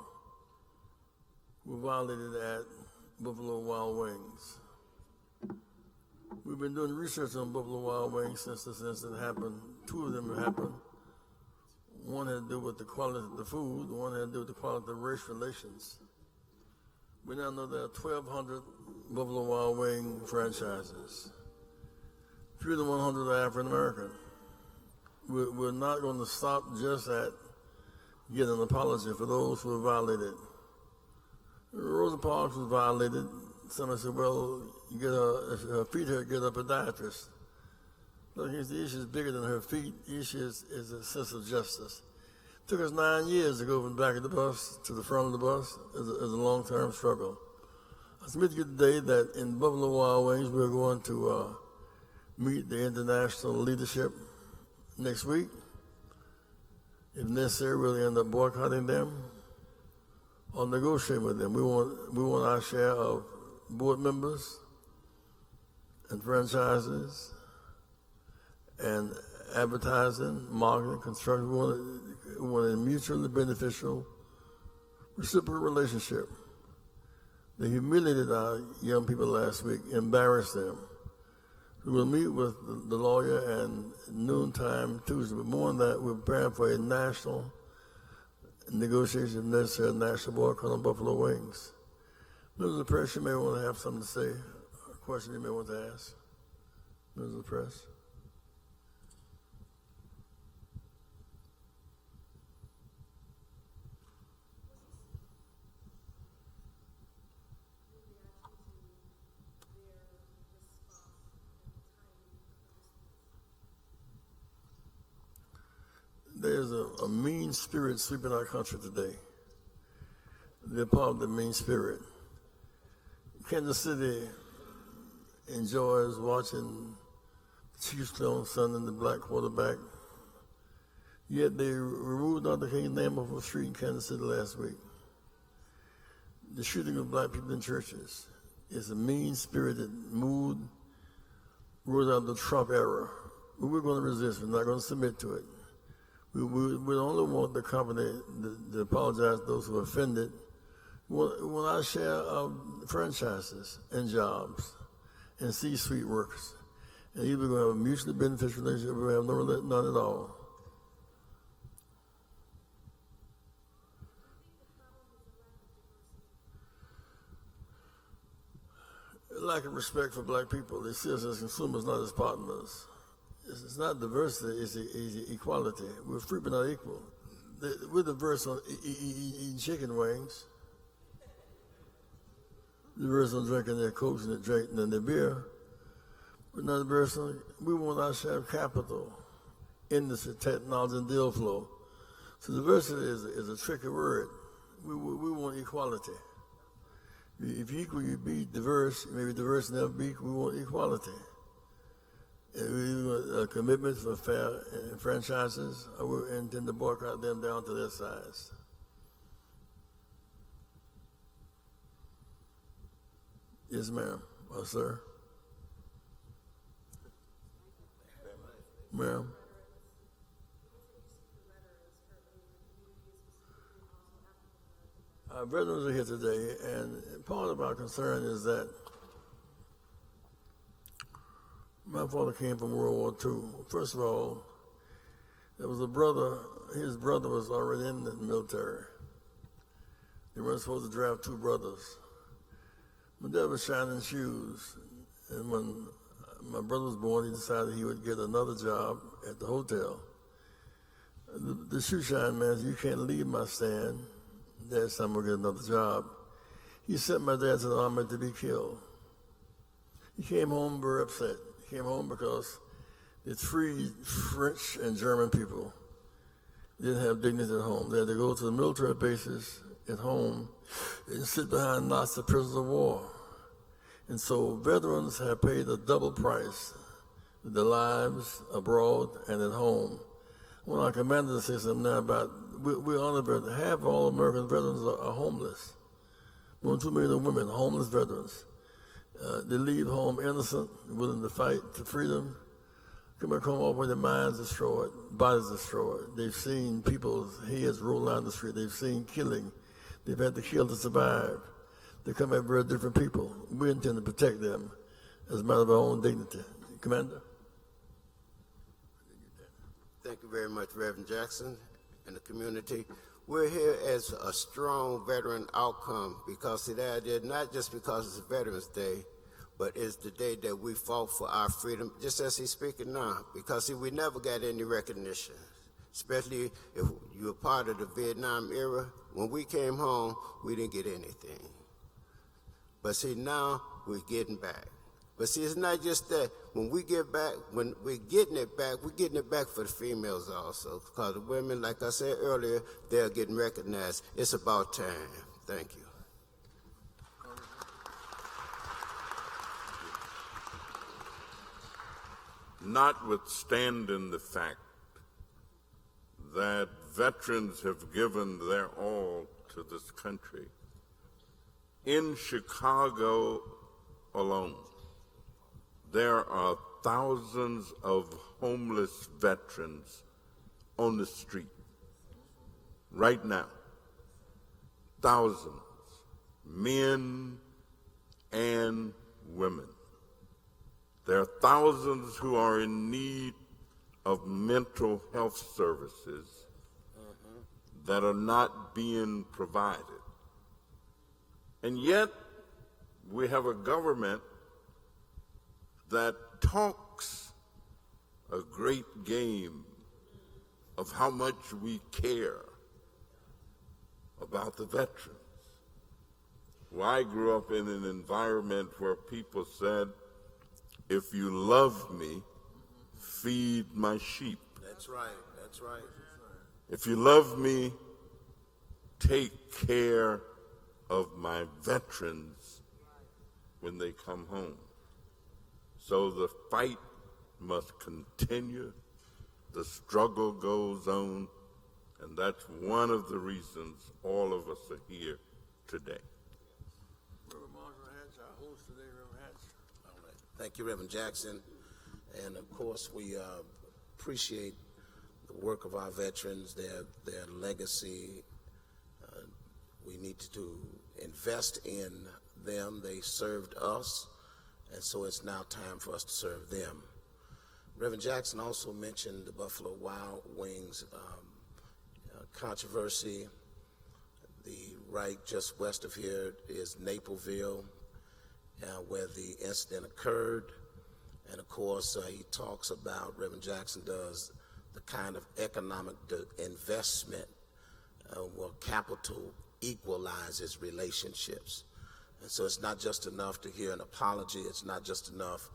G: Were violated at Buffalo Wild Wings. We've been doing research on Buffalo Wild Wings since this incident happened. Two of them happened. One had to do with the quality of the food, one had to do with the quality of race relations. We now know there are 1,200 Buffalo Wild Wing franchises. Fewer than 100 are African American. We're not going to stop just at getting an apology for those who were violated. Rosa Parks was violated. Somebody said, well, you get if her feet hurt, get a podiatrist. Look, the issue is bigger than her feet. The issue is a sense of justice. It took us 9 years to go from the back of the bus to the front of the bus as a long-term struggle. I submit to you today that in Buffalo Wild Wings, we're going to meet the international leadership next week. If necessary, we'll end up boycotting them or negotiating with them. We want our share of board members, and franchises and advertising, marketing, construction. We want a mutually beneficial, reciprocal relationship. They humiliated our young people last week, embarrassed them. We will meet with the lawyer and noontime Tuesday, but more than that, we're preparing for a national negotiation, necessary national boycott on Buffalo Wings. Members of the press, you may want to have something to say, a question you may want to ask. Members of the press. There's a mean spirit sweeping our country today. They're part of the mean spirit. Kansas City enjoys watching Chiefs play on Sunday, the black quarterback. Yet they removed Dr. King's name off a street in Kansas City last week. The shooting of black people in churches is a mean-spirited mood rose out of the Trump era. But we're going to resist. We're not going to submit to it. We only want the company to apologize to those who are offended. We want our share of franchises and jobs and C-suite workers. And either we're going to have a mutually beneficial relationship or we have none at all. Lack of respect for black people. They see us as consumers, not as partners. It's not diversity, it's equality. We're free but not equal. We're diverse on eating chicken wings. Diverse on drinking their Cokes and their beer. We're not diverse on, we want our share of capital, industry, technology, and deal flow. So diversity is a tricky word. We want equality. If you're equal, you be diverse. Maybe diverse never be equal. We want equality. And we want a commitment for fair franchises, or we intend to boycott them down to their size. Yes, ma'am. Or sir. Ma'am. Our veterans are here today, and part of our concern is that my father came from World War II. First of all, there was a brother, his brother was already in the military. They weren't supposed to draft two brothers. My dad was shining shoes, and when my brother was born, he decided he would get another job at the hotel. The shoe shine man said, "You can't leave my stand. Dad's son will get another job." He sent my dad to the army to be killed. He came home very upset. He came home because the three French and German people didn't have dignity at home. They had to go to the military bases at home and sit behind Nazi prisoners of war. And so veterans have paid a double price, their lives abroad and at home. When our commander says something now about, we honor veterans. Half of all American veterans are homeless. 1.2 million women, homeless veterans. They leave home innocent, willing to fight for freedom. Come back home with their minds destroyed, bodies destroyed. They've seen people's heads roll down the street. They've seen killing. They've had to kill to survive. They come back very different people. We intend to protect them as a matter of our own dignity. Commander?
C: Thank you very much, Reverend Jackson and the community. We're here as a strong veteran outcome because today is not just because it's Veterans Day, but it's the day that we fought for our freedom, just as he's speaking now. Because see, we never got any recognition, especially if you were part of the Vietnam era. When we came home, we didn't get anything. But see, now we're getting back. But see, it's not just that. When we get back, when we're getting it back for the females also. Because the women, like I said earlier, they're getting recognized. It's about time. Thank you.
H: Notwithstanding the fact that veterans have given their all to this country, in Chicago alone, there are thousands of homeless veterans on the street right now. Thousands, men and women. There are thousands who are in need of mental health services that are not being provided. And yet, we have a government that talks a great game of how much we care about the veterans. Well, I grew up in an environment where people said, if you love me, feed my sheep.
C: That's right. That's right.
H: If you love me, take care of my veterans when they come home. So the fight must continue. The struggle goes on. And that's one of the reasons all of us are here today.
G: Reverend Marshall Hatch, our host today, Reverend Hatch.
J: All right. Thank you, Reverend Jackson. And of course, we appreciate the work of our veterans, their legacy. We need to invest in them. They served us, and so it's now time for us to serve them. Reverend Jackson also mentioned the Buffalo Wild Wings controversy. The right just west of here is Naperville, where the incident occurred. And of course, he talks about, Reverend Jackson does, the kind of economic investment where capital equalizes relationships. And so it's not just enough to hear an apology. It's not just enough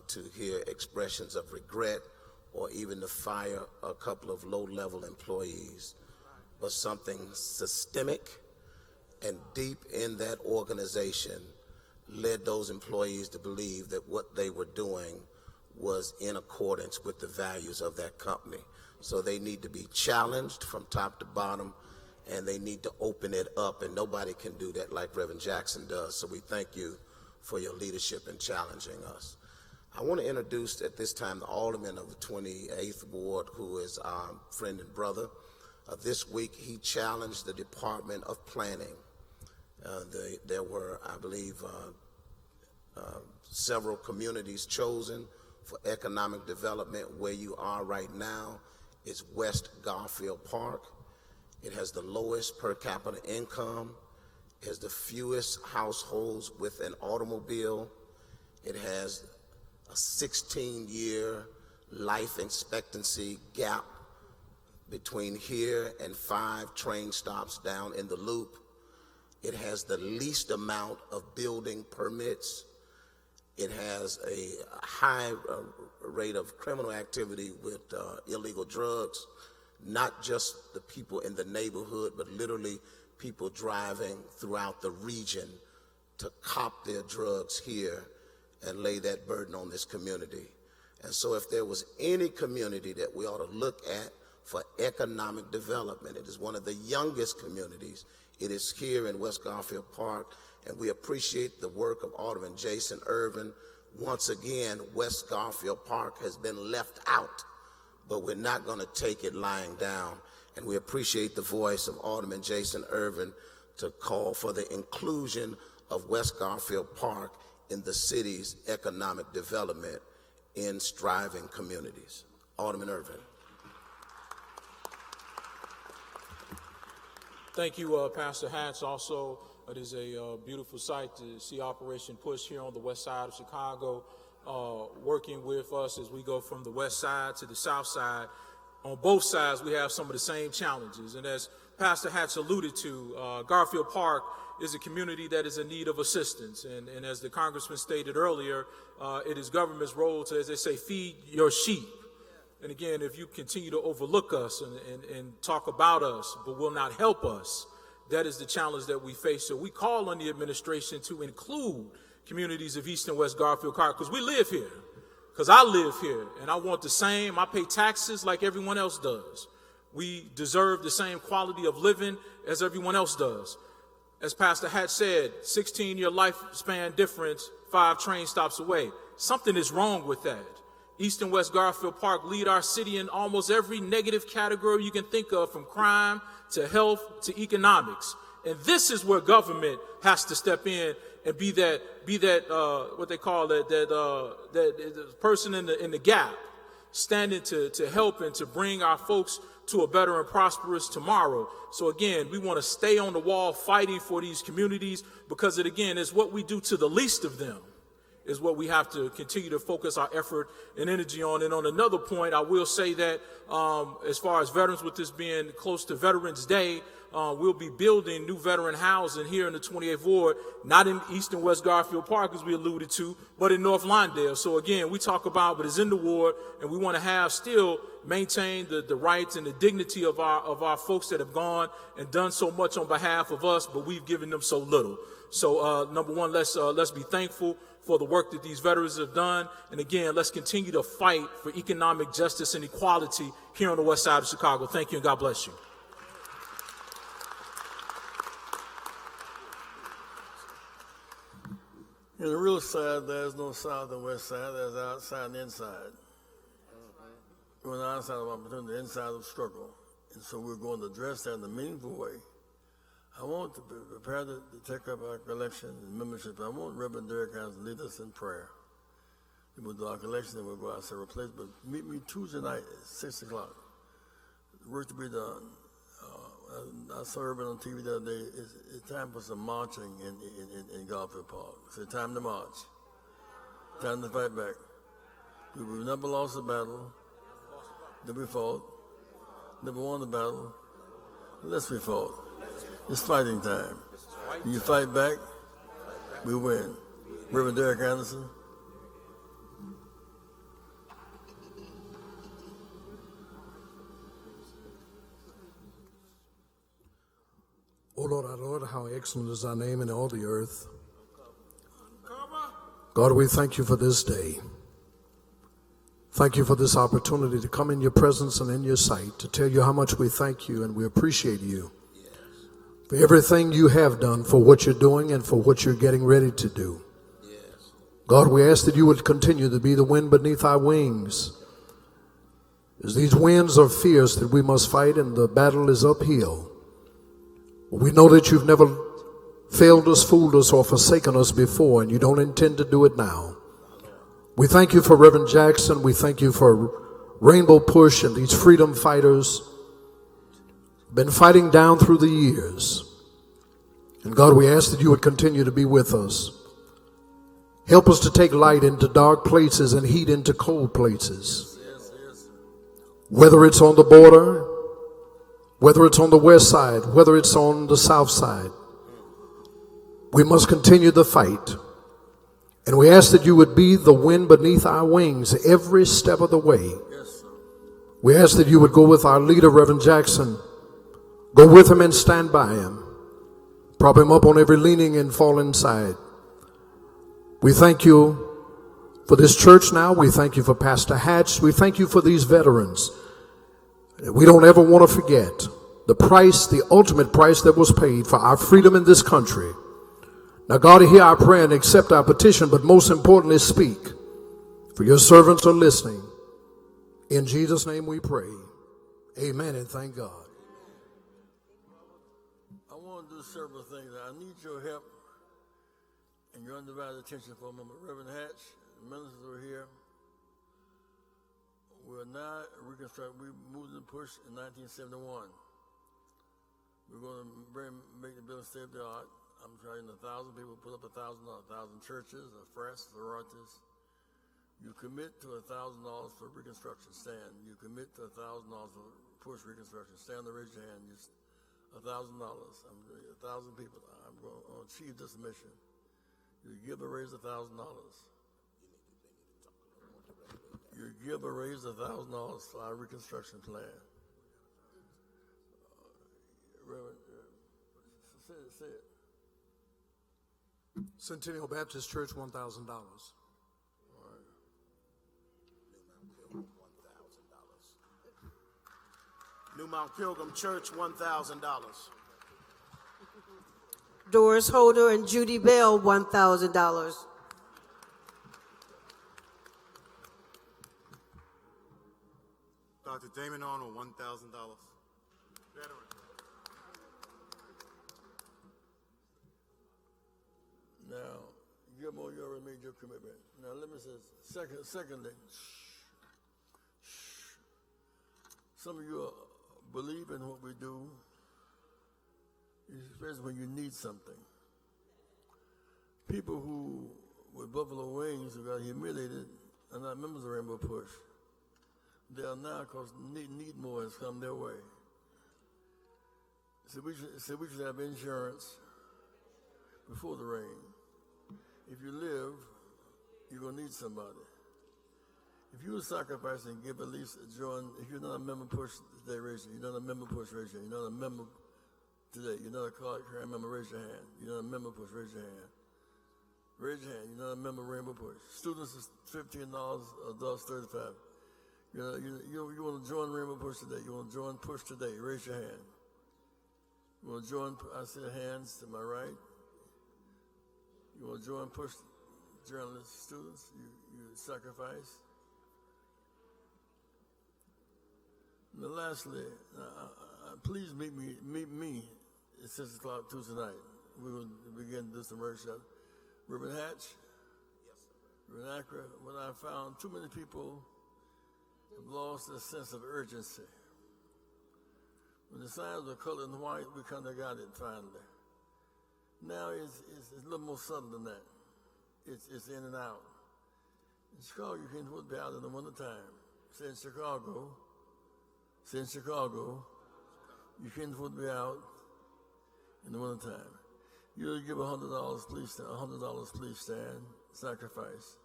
J: to hear expressions of regret or even to fire a couple of low-level employees, but something systemic and deep in that organization led those employees to believe that what they were doing was in accordance with the values of that company. So they need to be challenged from top to bottom, and they need to open it up, and nobody can do that like Reverend Jackson does. So we thank you for your leadership in challenging us. I want to introduce at this time the alderman of the 28th Ward, who is our friend and brother. This week he challenged the Department of Planning. There were, I believe, several communities chosen for economic development. Where you are right now is West Garfield Park. It has the lowest per capita income. It has the fewest households with an automobile. It has a 16-year life expectancy gap between here and 5 train stops down in the loop. It has the least amount of building permits. It has a high rate of criminal activity with illegal drugs, not just the people in the neighborhood, but literally people driving throughout the region to cop their drugs here and lay that burden on this community. And so if there was any community that we ought to look at for economic development, it is one of the youngest communities. It is here in West Garfield Park, and we appreciate the work of Alderman Jason Irvin. Once again, West Garfield Park has been left out, but we're not going to take it lying down. And we appreciate the voice of Alderman Jason Irvin to call for the inclusion of West Garfield Park in the city's economic development in striving communities. Alderman Irvin.
K: Thank you, Pastor Hatch. Also, it is a beautiful sight to see Operation Push here on the west side of Chicago, working with us as we go from the west side to the south side. On both sides, we have some of the same challenges. And as Pastor Hatch alluded to, Garfield Park is a community that is in need of assistance. And as the Congressman stated earlier, it is government's role to, as they say, feed your sheep. And again, if you continue to overlook us and talk about us, but will not help us, that is the challenge that we face. So we call on the administration to include communities of East and West Garfield Park, because we live here, because I live here, and I want the same. I pay taxes like everyone else does. We deserve the same quality of living as everyone else does. As Pastor Hatch said, 16-year lifespan difference, 5 train stops away. something is wrong with that. East and West Garfield Park lead our city in almost every negative category you can think of, from crime to health to economics. And this is where government has to step in and be that what they call that person in the gap, standing to help and to bring our folks to a better and prosperous tomorrow. So again, we want to stay on the wall fighting for these communities, because it again is what we do to the least of them is what we have to continue to focus our effort and energy on. And on another point, I will say that as far as veterans, with this being close to Veterans Day, we'll be building new veteran housing here in the 28th Ward, not in East and West Garfield Park, as we alluded to, but in North Lawndale. So again, we talk about, but it's in the ward, and we want to have still maintain the rights and the dignity of our folks that have gone and done so much on behalf of us, but we've given them so little. So number one, let's be thankful for the work that these veterans have done. And again, let's continue to fight for economic justice and equality here on the west side of Chicago. Thank you, and God bless you.
G: In the real side, there's no south and west side. There's outside and inside. We're on the outside of opportunity, the inside of struggle. And so we're going to address that in a meaningful way. I want to prepare to take up our collection and membership. I want Reverend Derek Hines to lead us in prayer. We'll do our collection and we'll go out several places. But meet me Tuesday night at 6 o'clock. Work to be done. I saw Urban on TV the other day. It's time for some marching in Garfield Park. It's time to march. Time to fight back. We've never lost a battle that we fought. Never won the battle unless we fought. It's fighting time. You fight back, we win. Reverend Derek Anderson.
A: Oh Lord, our Lord, how excellent is thy name in all the earth. God, we thank you for this day. Thank you for this opportunity to come in your presence and in your sight, to tell you how much we thank you and we appreciate you for everything you have done, for what you're doing, and for what you're getting ready to do. God, we ask that you would continue to be the wind beneath our wings. As these winds are fierce that we must fight and the battle is uphill, we know that you've never failed us, fooled us, or forsaken us before, and you don't intend to do it now. We thank you for Reverend Jackson. We thank you for Rainbow Push and these freedom fighters been fighting down through the years. And God, we ask that you would continue to be with us. Help us to take light into dark places and heat into cold places. Whether it's on the border, whether it's on the west side, whether it's on the south side, we must continue the fight. And we ask that you would be the wind beneath our wings every step of the way. We ask that you would go with our leader, Reverend Jackson. Go with him and stand by him. Prop him up on every leaning and fallen side. We thank you for this church now. We thank you for Pastor Hatch. We thank you for these veterans. We don't ever want to forget the price, the ultimate price that was paid for our freedom in this country. Now, God, hear our prayer and accept our petition, but most importantly, speak. For your servants are listening. In Jesus' name we pray. Amen and thank God.
G: I want to do several things. I need your help and your undivided attention for a moment. Reverend Hatch, the ministers are here. We're now reconstruct. We moved the push in 1971. We're going to make the building state of the art. I'm trying 1,000 people put up $1,000, 1,000 churches, a press, sororities. You commit to $1,000 for reconstruction, stand. You commit to $1,000 for push reconstruction, stand and raise your hand. Just $1,000. 1,000 people. I'm going to achieve this mission. You give or raise $1,000. You give or raise $1,000 for our reconstruction plan. Say it.
A: Centennial Baptist Church, $1,000.
J: New Mount Pilgrim Church, $1,000.
L: Doris Holder and Judy Bell, $1,000. Jamin on $1,000. Veteran.
G: Now, Gilmore, you already made your commitment. Now, let me say, secondly, some of you believe in what we do, especially when you need something. People who, with Buffalo Wings, who got humiliated, are not members of Rainbow Push. They are now, because need more has come their way. So we should have insurance before the rain. If you live, you're going to need somebody. If you will sacrifice and give at least join, if you're not a member push today, raise your hand. You're not a member push, raise your hand. You're not a member today. You're not a card carrying member, raise your hand. You're not a member push, raise your hand. Raise your hand. You're not a member Rainbow Push. Students is $15, adults $35. You want to join Rainbow Push today. You want to join Push today. Raise your hand. You want to join, I see hands to my right. You want to join Push journalists, students, you sacrifice. And then lastly, please meet me at 6 o'clock Tuesday night. We will begin to do some workshop. Reverend Hatch?
J: Yes, sir.
G: Reverend Accra, when I found too many people have lost a sense of urgency. When the signs were colored in white, we kind of got it finally. Now it's a little more subtle than that. It's in and out. In Chicago, you can't be out in the wintertime. Say in Chicago, you can't be out in the wintertime. You'll give $100, please stand. $100, please stand. Sacrifice.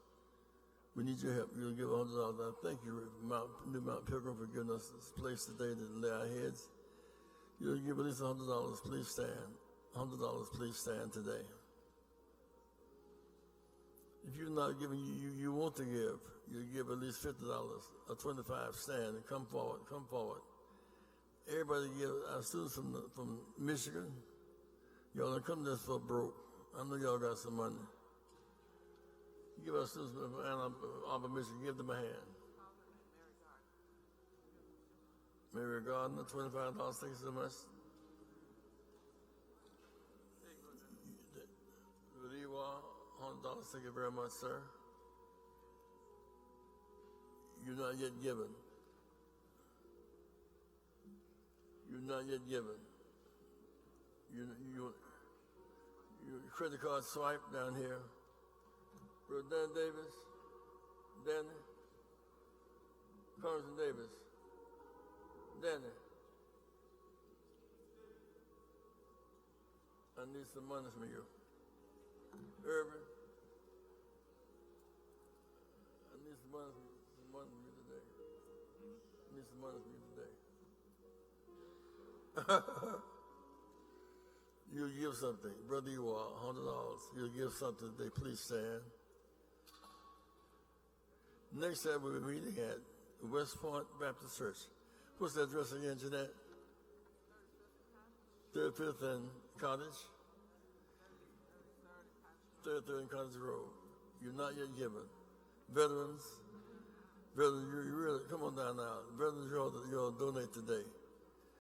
G: We need your help. You'll give $100. I thank you, New Mount Pilgrim, for giving us this place today to lay our heads. You'll give at least $100, please stand. $100, please stand today. If you're not giving, you want to give, you give at least $50 or $25. Stand and come forward. Come forward. Everybody give. Our students from Michigan, y'all don't come this for broke. I know y'all got some money. Give our students from Ann Arbor, Michigan, give them a hand. Mary Gardner, $25. Thank you so much. $100. Thank you very much, sir. You're not yet given. You're not yet given. Your credit card swipe down here. Dan Davis, Danny, Congressman Davis, Danny. I need some money from you. Irvin, I need some money from you today. I need some money from you today. You'll give something. Brother, you are $100. You'll give something today. Please stand. Next time we'll be meeting at West Point Baptist Church. What's the address again, Jeanette? 35th and Cottage? 33rd and Cottage Road. You're not yet given. Veterans, you really, come on down now. Veterans, you'll donate today.